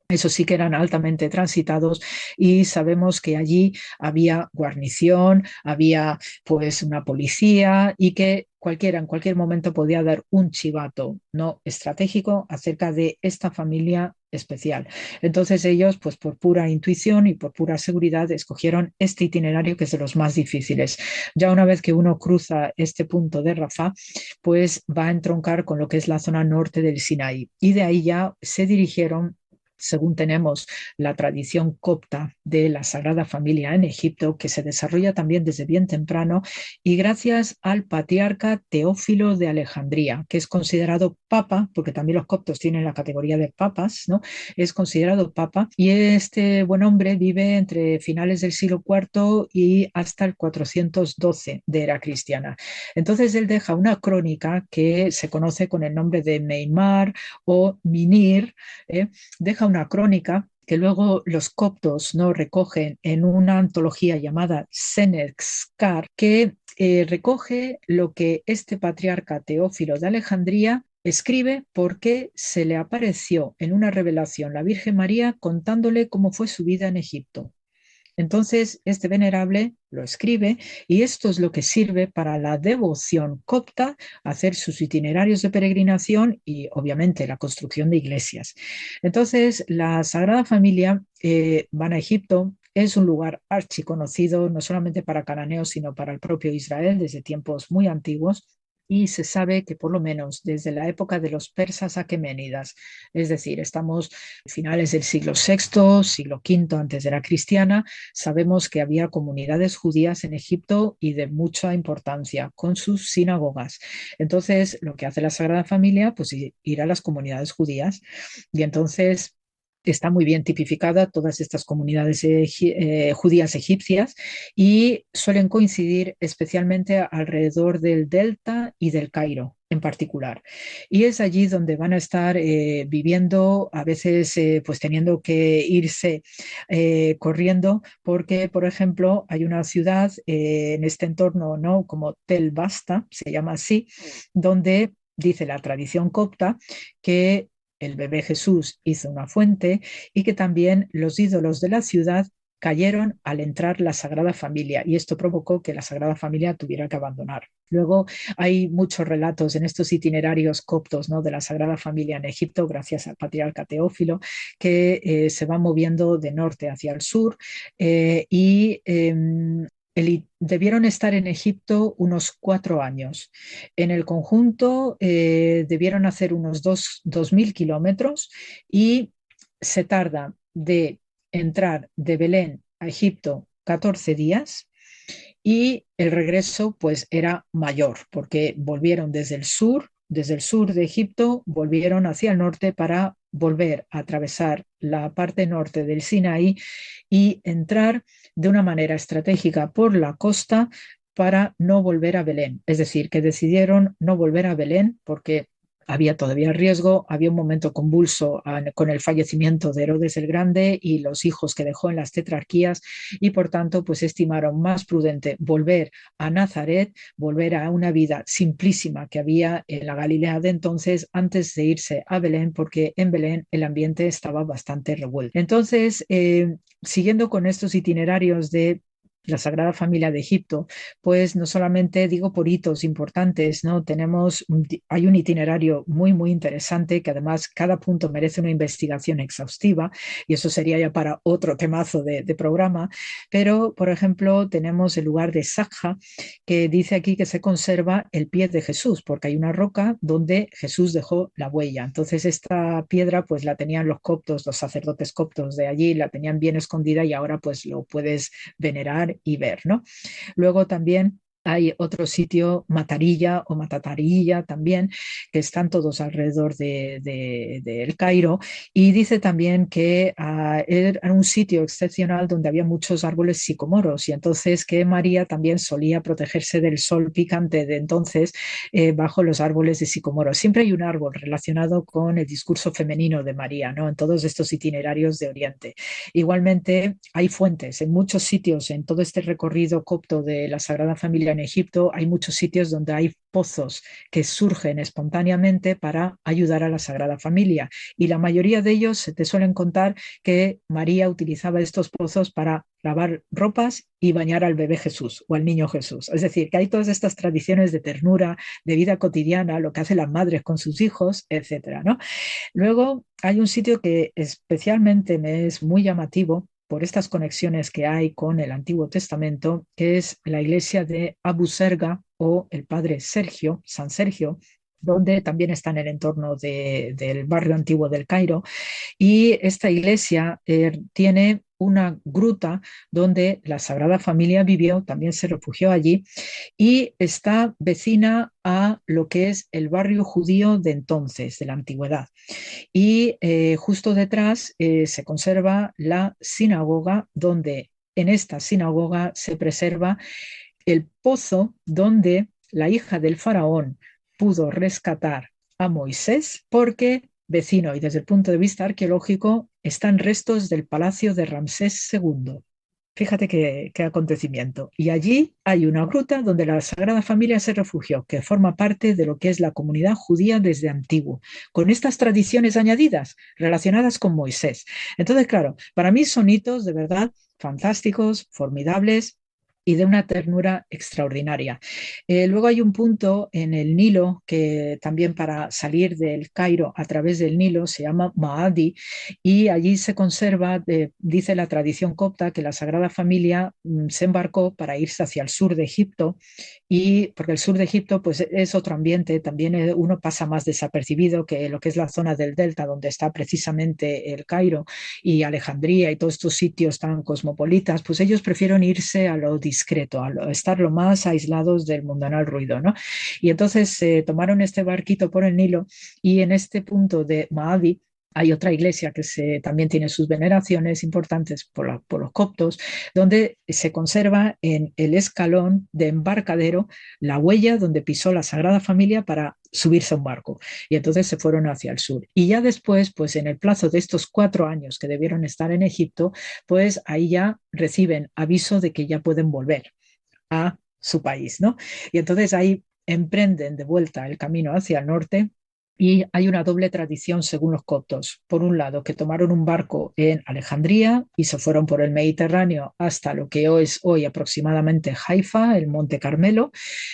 esos sí que eran altamente transitados y sabemos que allí había guarnición, había pues una policía y que cualquiera en cualquier momento podía dar un chivato no estratégico acerca de esta familia especial. Entonces ellos, pues por pura intuición y por pura seguridad, escogieron este itinerario que es de los más difíciles. Ya una vez que uno cruza este punto de Rafah, pues va a entroncar con lo que es la zona norte del Sinaí y de ahí ya se dirigieron según tenemos la tradición copta de la Sagrada Familia en Egipto, que se desarrolla también desde bien temprano y gracias al patriarca Teófilo de Alejandría, que es considerado papa, porque también los coptos tienen la categoría de papas, ¿no? Es considerado papa y este buen hombre vive entre finales del siglo IV y hasta el 412 de era cristiana. Entonces él deja una crónica que se conoce con el nombre de Meimar o Minir, deja una crónica que luego los coptos, ¿no?, recogen en una antología llamada Senexcar, que recoge lo que este patriarca Teófilo de Alejandría escribe porque se le apareció en una revelación la Virgen María contándole cómo fue su vida en Egipto. Entonces, este venerable lo escribe y esto es lo que sirve para la devoción copta, hacer sus itinerarios de peregrinación y obviamente la construcción de iglesias. Entonces, la Sagrada Familia van a Egipto. Es un lugar archiconocido, no solamente para cananeos, sino para el propio Israel desde tiempos muy antiguos. Y se sabe que por lo menos desde la época de los persas aqueménidas, es decir, estamos a finales del siglo VI, siglo V antes de la cristiana, sabemos que había comunidades judías en Egipto y de mucha importancia, con sus sinagogas. Entonces, lo que hace la Sagrada Familia, pues ir a las comunidades judías. Y entonces está muy bien tipificada todas estas comunidades judías egipcias y suelen coincidir especialmente alrededor del Delta y del Cairo en particular. Y es allí donde van a estar viviendo, a veces pues teniendo que irse corriendo, porque, por ejemplo, hay una ciudad en este entorno, ¿no?, como Tel Basta, se llama así, donde dice la tradición copta que el bebé Jesús hizo una fuente y que también los ídolos de la ciudad cayeron al entrar la Sagrada Familia y esto provocó que la Sagrada Familia tuviera que abandonar. Luego hay muchos relatos en estos itinerarios coptos, ¿no?, de la Sagrada Familia en Egipto, gracias al patriarca Teófilo, que se va moviendo de norte hacia el sur y debieron estar en Egipto unos 4 años. En el conjunto debieron hacer unos 2.000 kilómetros y se tarda de entrar de Belén a Egipto 14 días y el regreso pues era mayor porque volvieron desde el sur de Egipto, volvieron hacia el norte para volver a atravesar la parte norte del Sinaí y entrar de una manera estratégica por la costa para no volver a Belén. Es decir, que decidieron no volver a Belén porque había todavía riesgo, había un momento convulso con el fallecimiento de Herodes el Grande y los hijos que dejó en las tetrarquías y por tanto pues estimaron más prudente volver a Nazaret, volver a una vida simplísima que había en la Galilea de entonces antes de irse a Belén porque en Belén el ambiente estaba bastante revuelto. Entonces, siguiendo con estos itinerarios de la Sagrada Familia de Egipto, pues no solamente digo por hitos importantes, ¿no? Hay un itinerario muy, muy interesante que además cada punto merece una investigación exhaustiva y eso sería ya para otro temazo de programa, pero por ejemplo tenemos el lugar de Sakha que dice aquí que se conserva el pie de Jesús porque hay una roca donde Jesús dejó la huella. Entonces esta piedra pues la tenían los coptos, los sacerdotes coptos de allí, la tenían bien escondida y ahora pues lo puedes venerar y ver, ¿no? Luego también hay otro sitio, Matarilla o Matatarilla también, que están todos alrededor del Cairo, y dice también que era un sitio excepcional donde había muchos árboles sicomoros, y entonces que María también solía protegerse del sol picante de entonces bajo los árboles de sicomoro. Siempre hay un árbol relacionado con el discurso femenino de María, ¿no?, en todos estos itinerarios de Oriente. Igualmente hay fuentes en muchos sitios, en todo este recorrido copto de la Sagrada Familia en Egipto, hay muchos sitios donde hay pozos que surgen espontáneamente para ayudar a la Sagrada Familia y la mayoría de ellos se te suelen contar que María utilizaba estos pozos para lavar ropas y bañar al bebé Jesús o al niño Jesús. Es decir, que hay todas estas tradiciones de ternura, de vida cotidiana, lo que hacen las madres con sus hijos, etcétera, ¿no? Luego hay un sitio que especialmente me es muy llamativo por estas conexiones que hay con el Antiguo Testamento, que es la iglesia de Abu Serga o el Padre Sergio, San Sergio, donde también está en el entorno del barrio antiguo del Cairo. Y esta iglesia tiene una gruta donde la Sagrada Familia vivió, también se refugió allí, y está vecina a lo que es el barrio judío de entonces, de la antigüedad. Y justo detrás se conserva la sinagoga, donde en esta sinagoga se preserva el pozo donde la hija del faraón pudo rescatar a Moisés, porque vecino y desde el punto de vista arqueológico están restos del palacio de Ramsés II. Fíjate qué acontecimiento. Y allí hay una gruta donde la Sagrada Familia se refugió, que forma parte de lo que es la comunidad judía desde antiguo, con estas tradiciones añadidas relacionadas con Moisés. Entonces, claro, para mí son hitos de verdad fantásticos, formidables, y de una ternura extraordinaria. Luego hay un punto en el Nilo que también, para salir del Cairo a través del Nilo, se llama Maadi, y allí se conserva, dice la tradición copta, que la Sagrada Familia se embarcó para irse hacia el sur de Egipto, y porque el sur de Egipto pues es otro ambiente, también uno pasa más desapercibido que lo que es la zona del delta, donde está precisamente el Cairo y Alejandría y todos estos sitios tan cosmopolitas. Pues ellos prefieren irse a lo discreto, a estar lo más aislados del mundanal ruido, ¿no? Y entonces tomaron este barquito por el Nilo, y en este punto de Maadi hay otra iglesia que también tiene sus veneraciones importantes por los coptos, donde se conserva en el escalón de embarcadero la huella donde pisó la Sagrada Familia para subirse a un barco. Y entonces se fueron hacia el sur. Y ya después, pues en el plazo de estos 4 años que debieron estar en Egipto, pues ahí ya reciben aviso de que ya pueden volver a su país, ¿no? Y entonces ahí emprenden de vuelta el camino hacia el norte. Y hay una doble tradición según los coptos. Por un lado, que tomaron un barco en Alejandría y se fueron por el Mediterráneo hasta lo que es hoy aproximadamente Haifa, el Monte Carmelo.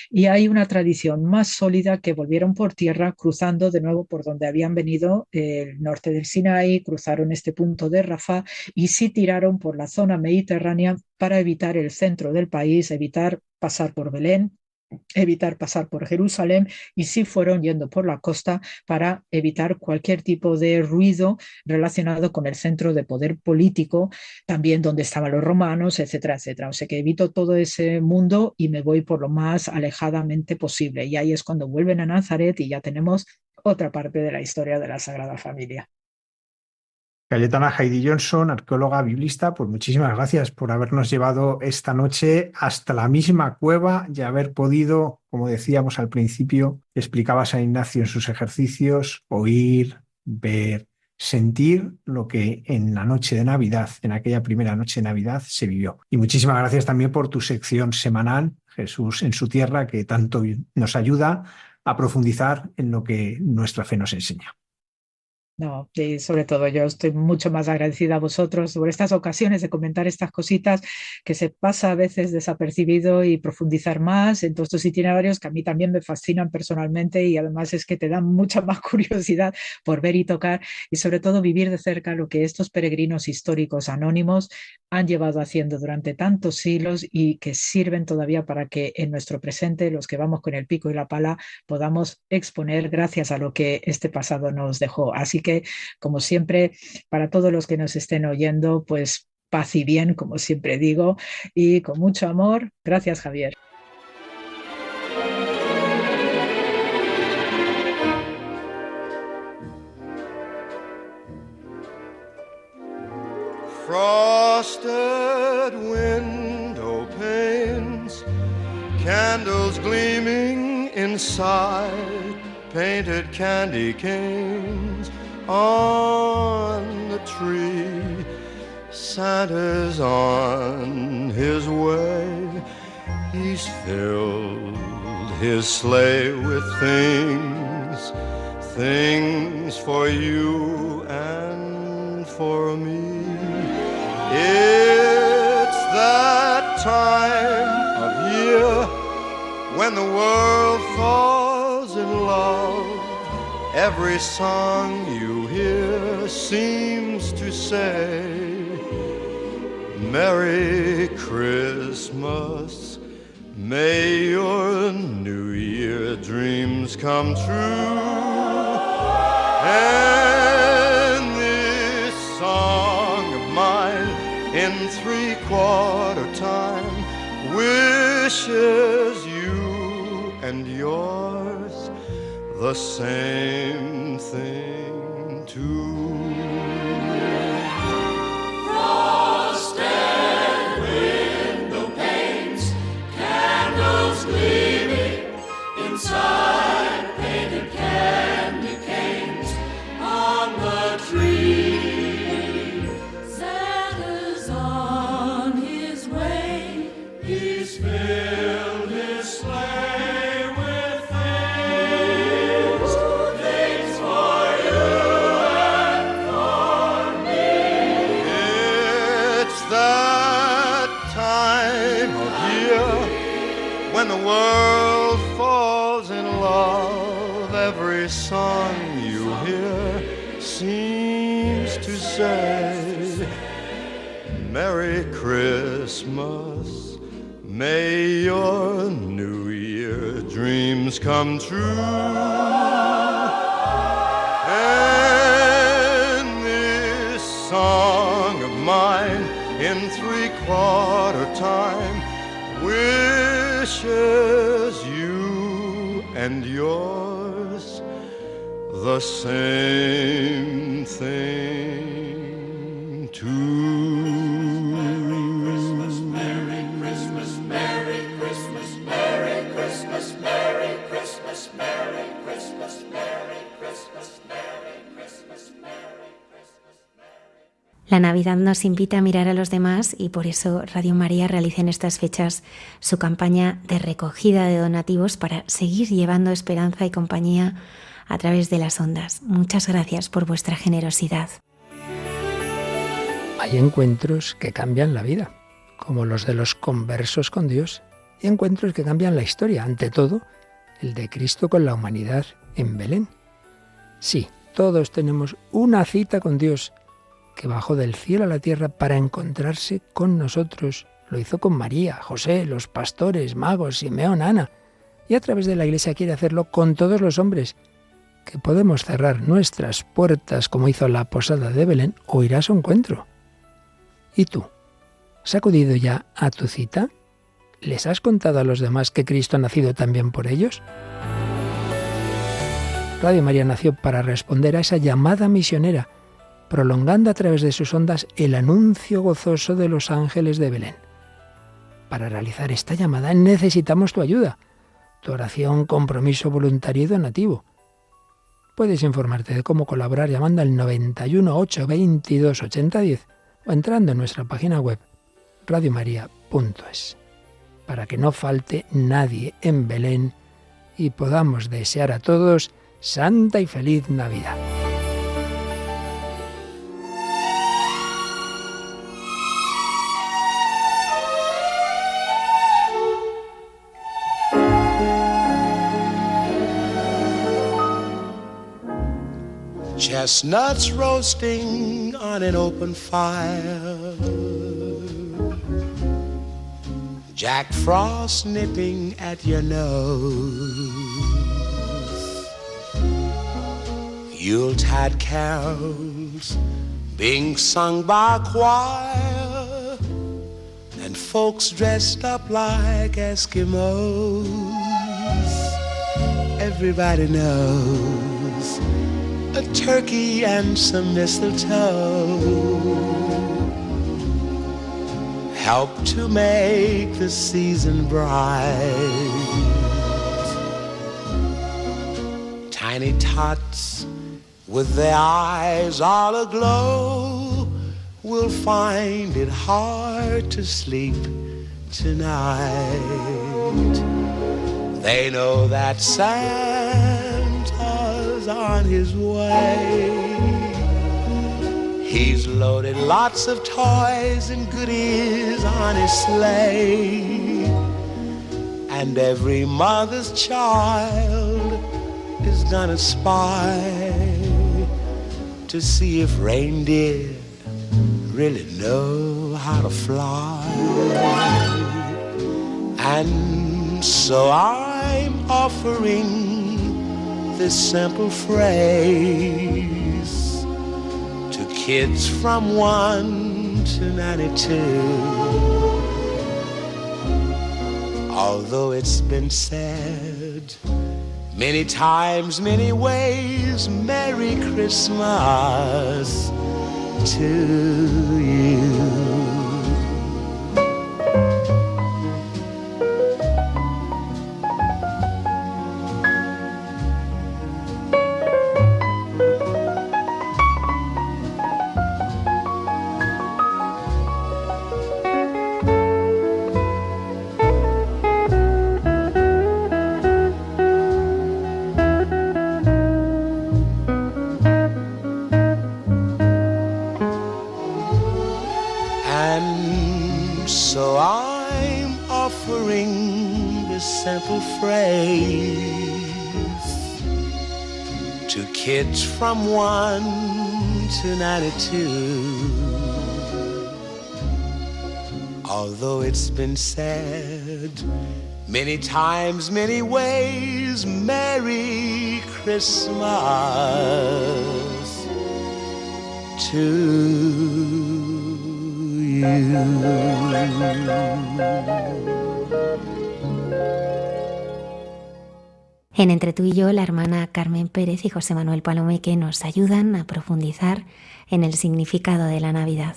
Y hay una tradición más sólida, que volvieron por tierra, cruzando de nuevo por donde habían venido, el norte del Sinaí, cruzaron este punto de Rafah y sí tiraron por la zona mediterránea para evitar el centro del país, evitar pasar por Belén, evitar pasar por Jerusalén, y sí fueron yendo por la costa para evitar cualquier tipo de ruido relacionado con el centro de poder político, también donde estaban los romanos, etcétera, etcétera. O sea que evito todo ese mundo y me voy por lo más alejadamente posible. Y ahí es cuando vuelven a Nazaret y ya tenemos otra parte de la historia de la Sagrada Familia. Cayetana Heidi Johnson, arqueóloga biblista, pues muchísimas gracias por habernos llevado esta noche hasta la misma cueva y haber podido, como decíamos al principio, explicaba San Ignacio en sus ejercicios, oír, ver, sentir lo que en la noche de Navidad, en aquella primera noche de Navidad, se vivió. Y muchísimas gracias también por tu sección semanal, Jesús en su tierra, que tanto nos ayuda a profundizar en lo que nuestra fe nos enseña. No, y sobre todo yo estoy mucho más agradecida a vosotros por estas ocasiones de comentar estas cositas, que se pasa a veces desapercibido, y profundizar más en todos estos itinerarios que a mí también me fascinan personalmente, y además es que te dan mucha más curiosidad por ver y tocar, y sobre todo vivir de cerca lo que estos peregrinos históricos anónimos han llevado haciendo durante tantos siglos, y que sirven todavía para que en nuestro presente, los que vamos con el pico y la pala, podamos exponer gracias a lo que este pasado nos dejó. Así que, como siempre, para todos los que nos estén oyendo, pues paz y bien, como siempre digo, y con mucho amor. Gracias, Javier. Frosted window panes, candles gleaming inside, painted candy canes on the tree. Santa's on his way, he's filled his sleigh with things, things for you and for me. It's that time of year when the world falls in love. Every song you hear seems to say, Merry Christmas, may your new year dreams dreams come true. And this song of mine in 3/4 time wishes you and yours the same thing too. Inside painted candy canes on the tree. Santa's on his way. He's filled his sleigh with things, things for you and for me. It's that time of year when the world falls in love. Every song you hear seems to say, Merry Christmas, may your New Year dreams come true. And this song of mine in 3/4 time wishes you and yours the same thing too. Merry Christmas, Merry Christmas, Merry Christmas, Merry Christmas, Merry Christmas, Merry Christmas, Merry Christmas, Merry Christmas. La Navidad nos invita a mirar a los demás y por eso Radio María realiza en estas fechas su campaña de recogida de donativos para seguir llevando esperanza y compañía a través de las ondas. Muchas gracias por vuestra generosidad. Hay encuentros que cambian la vida, como los de los conversos con Dios, y encuentros que cambian la historia, ante todo el de Cristo con la humanidad en Belén. Sí, todos tenemos una cita con Dios, que bajó del cielo a la tierra para encontrarse con nosotros. Lo hizo con María, José, los pastores, magos, Simeón, Ana. Y a través de la Iglesia quiere hacerlo con todos los hombres, que podemos cerrar nuestras puertas como hizo la posada de Belén o ir a su encuentro. ¿Y tú? ¿Has acudido ya a tu cita? ¿Les has contado a los demás que Cristo ha nacido también por ellos? Radio María nació para responder a esa llamada misionera, prolongando a través de sus ondas el anuncio gozoso de los ángeles de Belén. Para realizar esta llamada necesitamos tu ayuda, tu oración, compromiso voluntario y donativo. Puedes informarte de cómo colaborar llamando al 91 822 8010 o entrando en nuestra página web radiomaria.es, para que no falte nadie en Belén y podamos desear a todos santa y feliz Navidad. Chestnuts roasting on an open fire, Jack Frost nipping at your nose, Yuletide carols being sung by a choir, and folks dressed up like Eskimos. Everybody knows a turkey and some mistletoe help to make the season bright. Tiny tots with their eyes all aglow will find it hard to sleep tonight. They know that Santa's on his way. He's loaded lots of toys and goodies on his sleigh, and every mother's child is gonna spy to see if reindeer really know how to fly. And so I'm offering this simple phrase to kids from 1 to 92. Although it's been said many times, many ways, Merry Christmas to you. Kids from 1 to 92. Although it's been said many times, many ways, Merry Christmas to you. En Entre tú y yo, la hermana Carmen Pérez y José Manuel Palomeque nos ayudan a profundizar en el significado de la Navidad.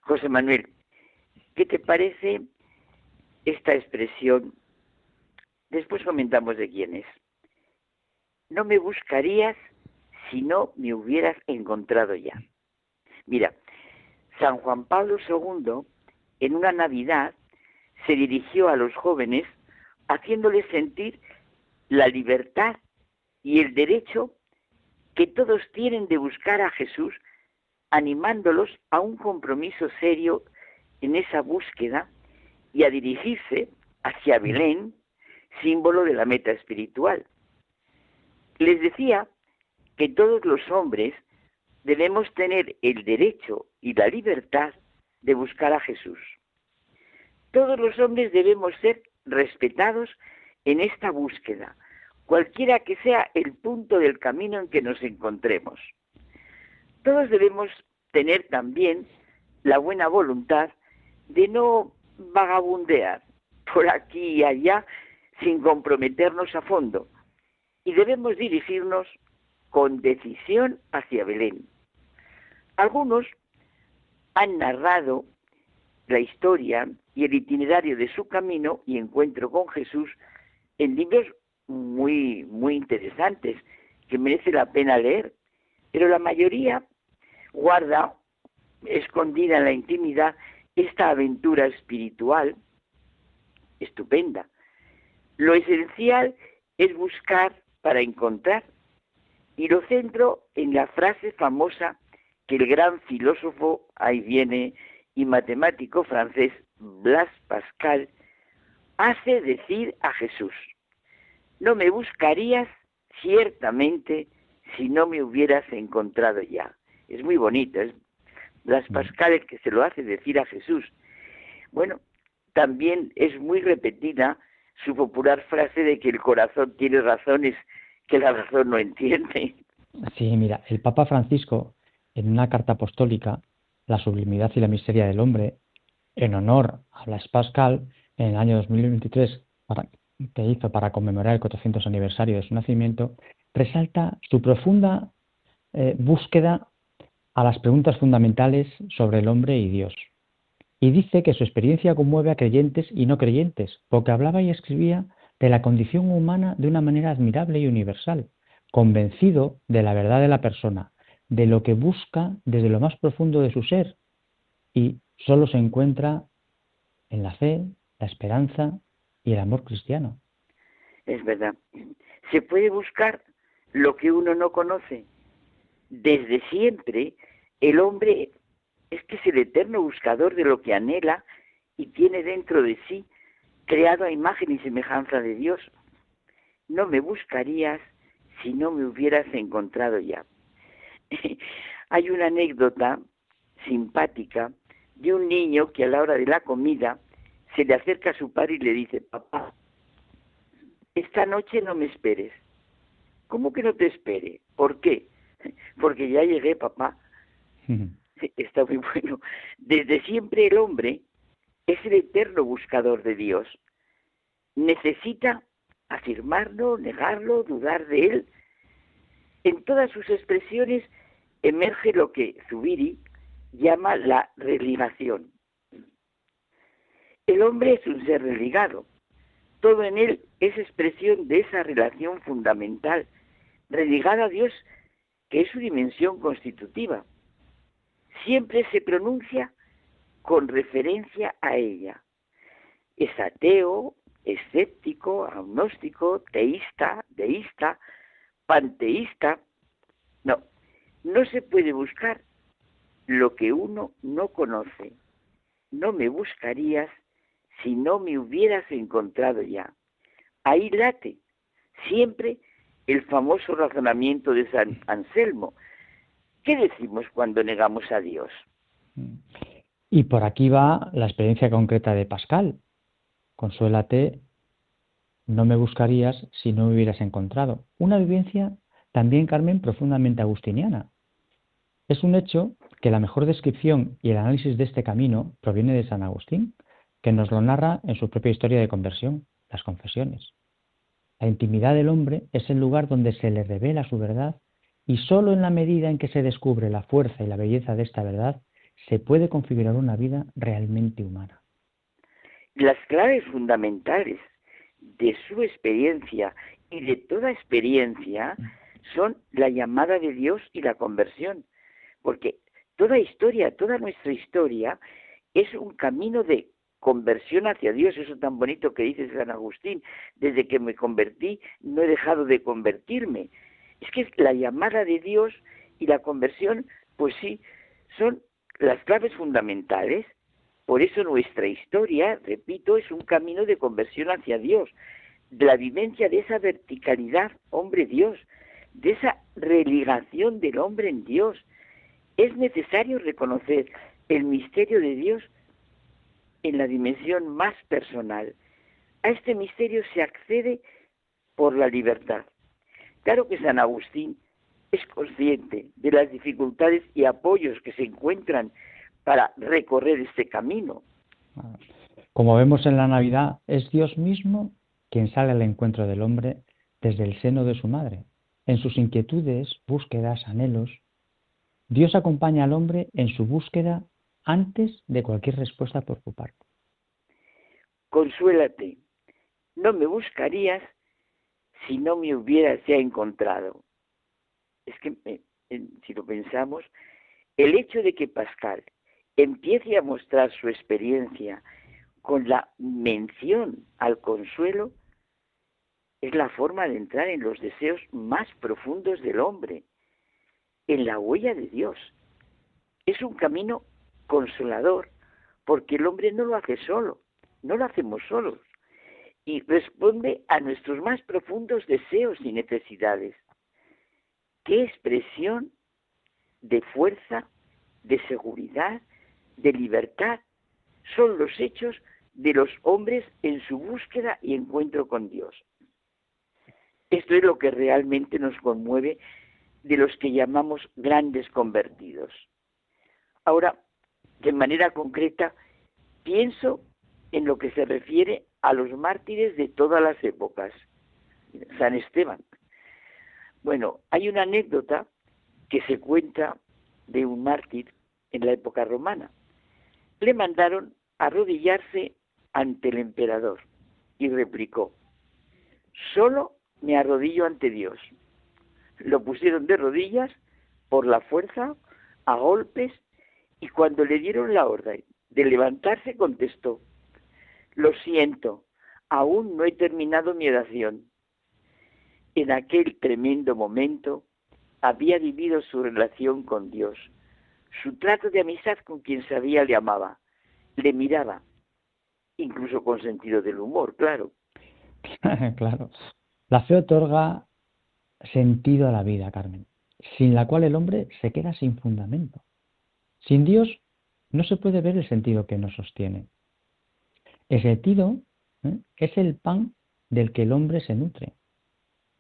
José Manuel, ¿qué te parece esta expresión? Después comentamos de quién es. No me buscarías si no me hubieras encontrado ya. Mira, San Juan Pablo II, en una Navidad, se dirigió a los jóvenes haciéndoles sentir la libertad y el derecho que todos tienen de buscar a Jesús, animándolos a un compromiso serio en esa búsqueda y a dirigirse hacia Belén, símbolo de la meta espiritual. Les decía que todos los hombres debemos tener el derecho y la libertad de buscar a Jesús. Todos los hombres debemos ser respetados en esta búsqueda, cualquiera que sea el punto del camino en que nos encontremos. Todos debemos tener también la buena voluntad de no vagabundear por aquí y allá sin comprometernos a fondo, y debemos dirigirnos con decisión hacia Belén. Algunos han narrado la historia y el itinerario de su camino y encuentro con Jesús en libros muy interesantes que merece la pena leer, pero la mayoría guarda escondida en la intimidad esta aventura espiritual estupenda. Lo esencial es buscar para encontrar, y lo centro en la frase famosa que el gran filósofo, ahí viene, y matemático francés Blaise Pascal hace decir a Jesús: no me buscarías ciertamente si no me hubieras encontrado ya. Es muy bonito, es Blaise Pascal el que se lo hace decir a Jesús. Bueno, también es muy repetida su popular frase de que el corazón tiene razones que la razón no entiende. Sí, mira, el Papa Francisco, en una carta apostólica, La sublimidad y la miseria del hombre, en honor a Blaise Pascal, en el año 2023, que hizo para conmemorar el 400 aniversario de su nacimiento, resalta su profunda búsqueda a las preguntas fundamentales sobre el hombre y Dios. Y dice que su experiencia conmueve a creyentes y no creyentes, porque hablaba y escribía de la condición humana de una manera admirable y universal, convencido de la verdad de la persona, de lo que busca desde lo más profundo de su ser, y solo se encuentra en la fe, la esperanza y el amor cristiano. Es verdad. Se puede buscar lo que uno no conoce. Desde siempre, el hombre es que es el eterno buscador de lo que anhela y tiene dentro de sí, creado a imagen y semejanza de Dios. No me buscarías si no me hubieras encontrado ya. Hay una anécdota simpática de un niño que a la hora de la comida se le acerca a su padre y le dice: papá, esta noche no me esperes. ¿Cómo que no te espere? ¿Por qué? Porque ya llegué, papá. Sí, está muy bueno. Desde siempre el hombre es el eterno buscador de Dios. Necesita afirmarlo, negarlo, dudar de él. En todas sus expresiones emerge lo que Zubiri llama la religación. El hombre es un ser religado. Todo en él es expresión de esa relación fundamental, religada a Dios, que es su dimensión constitutiva. Siempre se pronuncia con referencia a ella. Es ateo, escéptico, agnóstico, teísta, deísta, panteísta. No se puede buscar lo que uno no conoce. No me buscarías si no me hubieras encontrado ya. Ahí late siempre el famoso razonamiento de San Anselmo. ¿Qué decimos cuando negamos a Dios? Y por aquí va la experiencia concreta de Pascal. Consuélate, no me buscarías si no me hubieras encontrado. Una vivencia también, Carmen, profundamente agustiniana. Es un hecho que la mejor descripción y el análisis de este camino proviene de San Agustín, que nos lo narra en su propia historia de conversión, las Confesiones. La intimidad del hombre es el lugar donde se le revela su verdad, y sólo en la medida en que se descubre la fuerza y la belleza de esta verdad se puede configurar una vida realmente humana. Las claves fundamentales de su experiencia y de toda experiencia son la llamada de Dios y la conversión, porque toda nuestra historia es un camino de conversión hacia Dios. Eso tan bonito que dice San Agustín: desde que me convertí no he dejado de convertirme. Es que la llamada de Dios y la conversión, pues sí, son las claves fundamentales. Por eso nuestra historia, repito, es un camino de conversión hacia Dios, de la vivencia de esa verticalidad hombre-Dios, de esa religación del hombre en Dios. Es necesario reconocer el misterio de Dios en la dimensión más personal. A este misterio se accede por la libertad. Claro que San Agustín es consciente de las dificultades y apoyos que se encuentran para recorrer este camino. Como vemos en la Navidad, es Dios mismo quien sale al encuentro del hombre desde el seno de su madre. En sus inquietudes, búsquedas, anhelos, Dios acompaña al hombre en su búsqueda antes de cualquier respuesta por su parte. Consuélate, no me buscarías si no me hubieras ya encontrado. Es que, si lo pensamos, el hecho de que Pascal empiece a mostrar su experiencia con la mención al consuelo es la forma de entrar en los deseos más profundos del hombre, en la huella de Dios. Es un camino consolador, porque el hombre no lo hace solo, no lo hacemos solos, y responde a nuestros más profundos deseos y necesidades. ¡Qué expresión de fuerza, de seguridad, de libertad son los hechos de los hombres en su búsqueda y encuentro con Dios! Esto es lo que realmente nos conmueve de los que llamamos grandes convertidos. Ahora, de manera concreta, pienso en lo que se refiere a los mártires de todas las épocas. San Esteban. Bueno, hay una anécdota que se cuenta de un mártir en la época romana. Le mandaron arrodillarse ante el emperador y replicó: solo me arrodillo ante Dios. Lo pusieron de rodillas por la fuerza, a golpes, y cuando le dieron la orden de levantarse contestó: lo siento, aún no he terminado mi oración. en aquel tremendo momento había vivido su relación con Dios, su trato de amistad con quien sabía le amaba, le miraba, incluso con sentido del humor, claro. Claro. La fe otorga sentido a la vida, Carmen, sin la cual el hombre se queda sin fundamento. Sin Dios no se puede ver el sentido que nos sostiene. El sentido es el pan del que el hombre se nutre.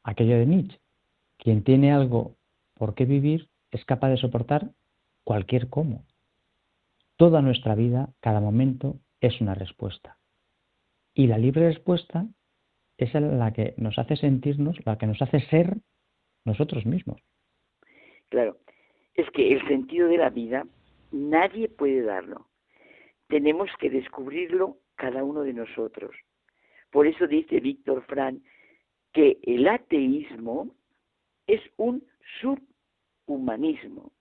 Aquello de Nietzsche, quien tiene algo por qué vivir es capaz de soportar cualquier cómo. Toda nuestra vida, cada momento, es una respuesta. Y la libre respuesta es la que nos hace sentirnos, la que nos hace ser nosotros mismos. Claro, es que el sentido de la vida nadie puede darlo. Tenemos que descubrirlo cada uno de nosotros. Por eso dice Víctor Frank que el ateísmo es un subhumanismo.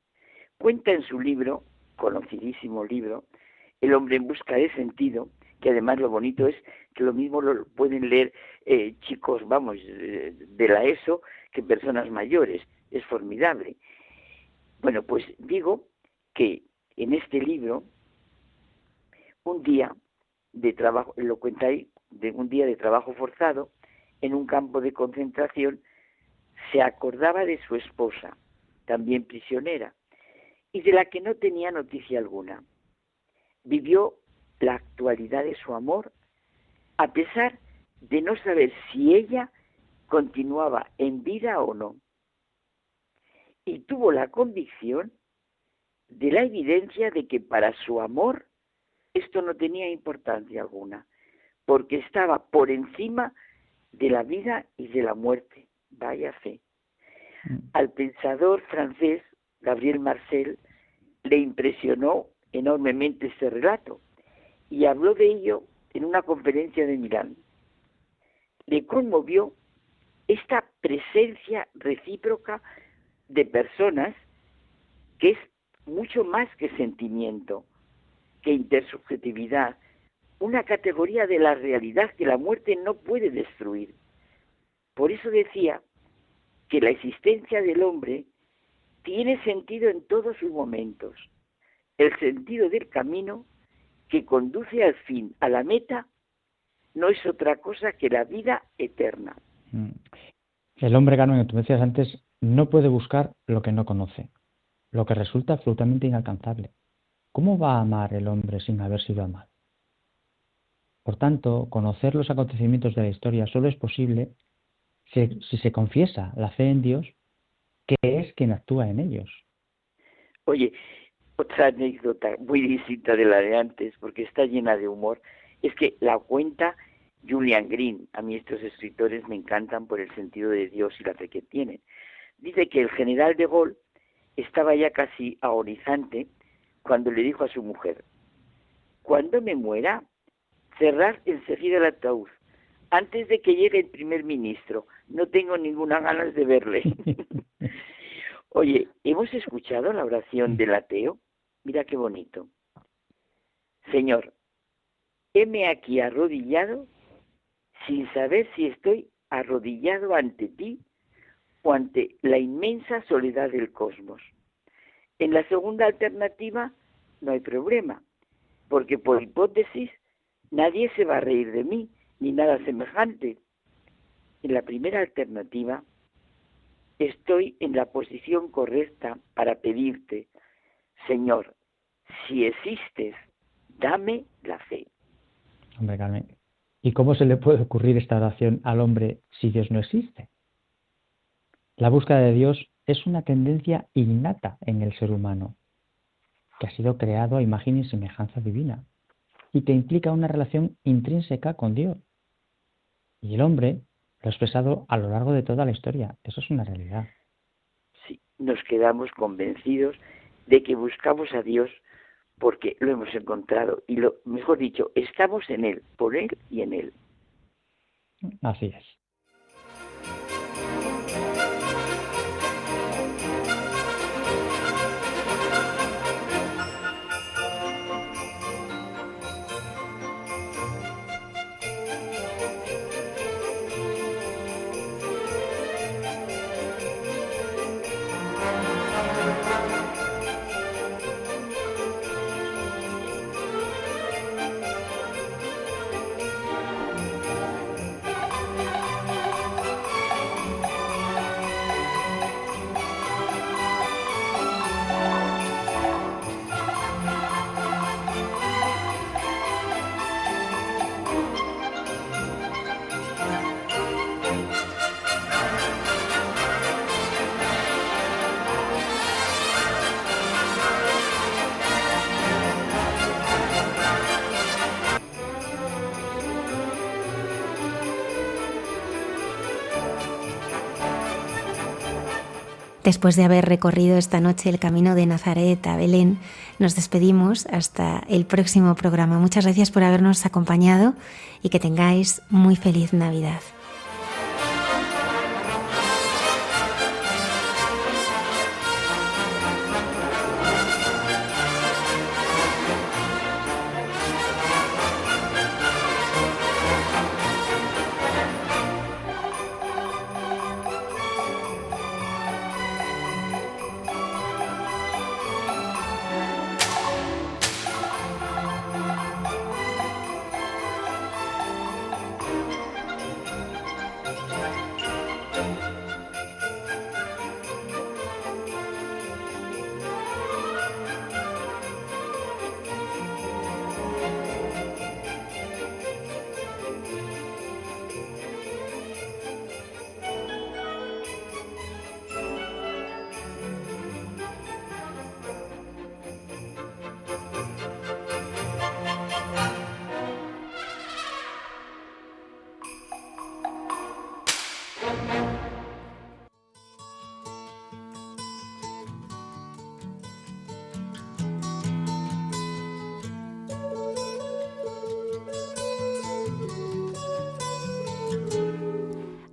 Cuenta en su libro, conocidísimo libro, El hombre en busca de sentido, que además lo bonito es que lo mismo lo pueden leer chicos, de la ESO, que personas mayores. Es formidable. Bueno, pues digo que en este libro, un día de trabajo, lo cuenta ahí, de un día de trabajo forzado, en un campo de concentración, se acordaba de su esposa, también prisionera, y de la que no tenía noticia alguna. Vivió la actualidad de su amor, a pesar de no saber si ella continuaba en vida o no. Y tuvo la convicción de la evidencia de que para su amor esto no tenía importancia alguna, porque estaba por encima de la vida y de la muerte. Vaya fe. Al pensador francés Gabriel Marcel le impresionó enormemente este relato y habló de ello en una conferencia de Milán. Le conmovió esta presencia recíproca de personas que es mucho más que sentimiento, que intersubjetividad, una categoría de la realidad que la muerte no puede destruir. Por eso decía que la existencia del hombre tiene sentido en todos sus momentos, el sentido del camino que conduce al fin, a la meta, no es otra cosa que la vida eterna. El hombre, Carmen, tú decías antes, no puede buscar lo que no conoce, lo que resulta absolutamente inalcanzable. ¿Cómo va a amar el hombre sin haber sido amado? Por tanto, conocer los acontecimientos de la historia solo es posible si se confiesa la fe en Dios, que es quien actúa en ellos. Oye, otra anécdota muy distinta de la de antes, porque está llena de humor, es que la cuenta Julian Green. A mí estos escritores me encantan por el sentido de Dios y la fe que tienen. Dice que el general de Gaulle estaba ya casi agonizante cuando le dijo a su mujer: cuando me muera, cerrad enseguida el ataúd, antes de que llegue el primer ministro. No tengo ninguna ganas de verle. Oye, ¿hemos escuchado la oración del ateo? Mira qué bonito. Señor, heme aquí arrodillado sin saber si estoy arrodillado ante ti o ante la inmensa soledad del cosmos. En la segunda alternativa no hay problema, porque por hipótesis nadie se va a reír de mí, ni nada semejante. En la primera alternativa estoy en la posición correcta para pedirte: Señor, si existes, dame la fe. Hombre, Carmen, ¿y cómo se le puede ocurrir esta oración al hombre si Dios no existe? La búsqueda de Dios es una tendencia innata en el ser humano, que ha sido creado a imagen y semejanza divina, y que implica una relación intrínseca con Dios. Y el hombre lo ha expresado a lo largo de toda la historia. Eso es una realidad. Sí, nos quedamos convencidos de que buscamos a Dios porque lo hemos encontrado y, lo mejor dicho, estamos en Él, por Él y en Él. Así es. Después de haber recorrido esta noche el camino de Nazaret a Belén, nos despedimos hasta el próximo programa. Muchas gracias por habernos acompañado y que tengáis muy feliz Navidad.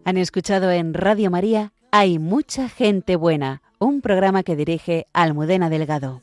Han escuchado en Radio María Hay mucha gente buena, un programa que dirige Almudena Delgado.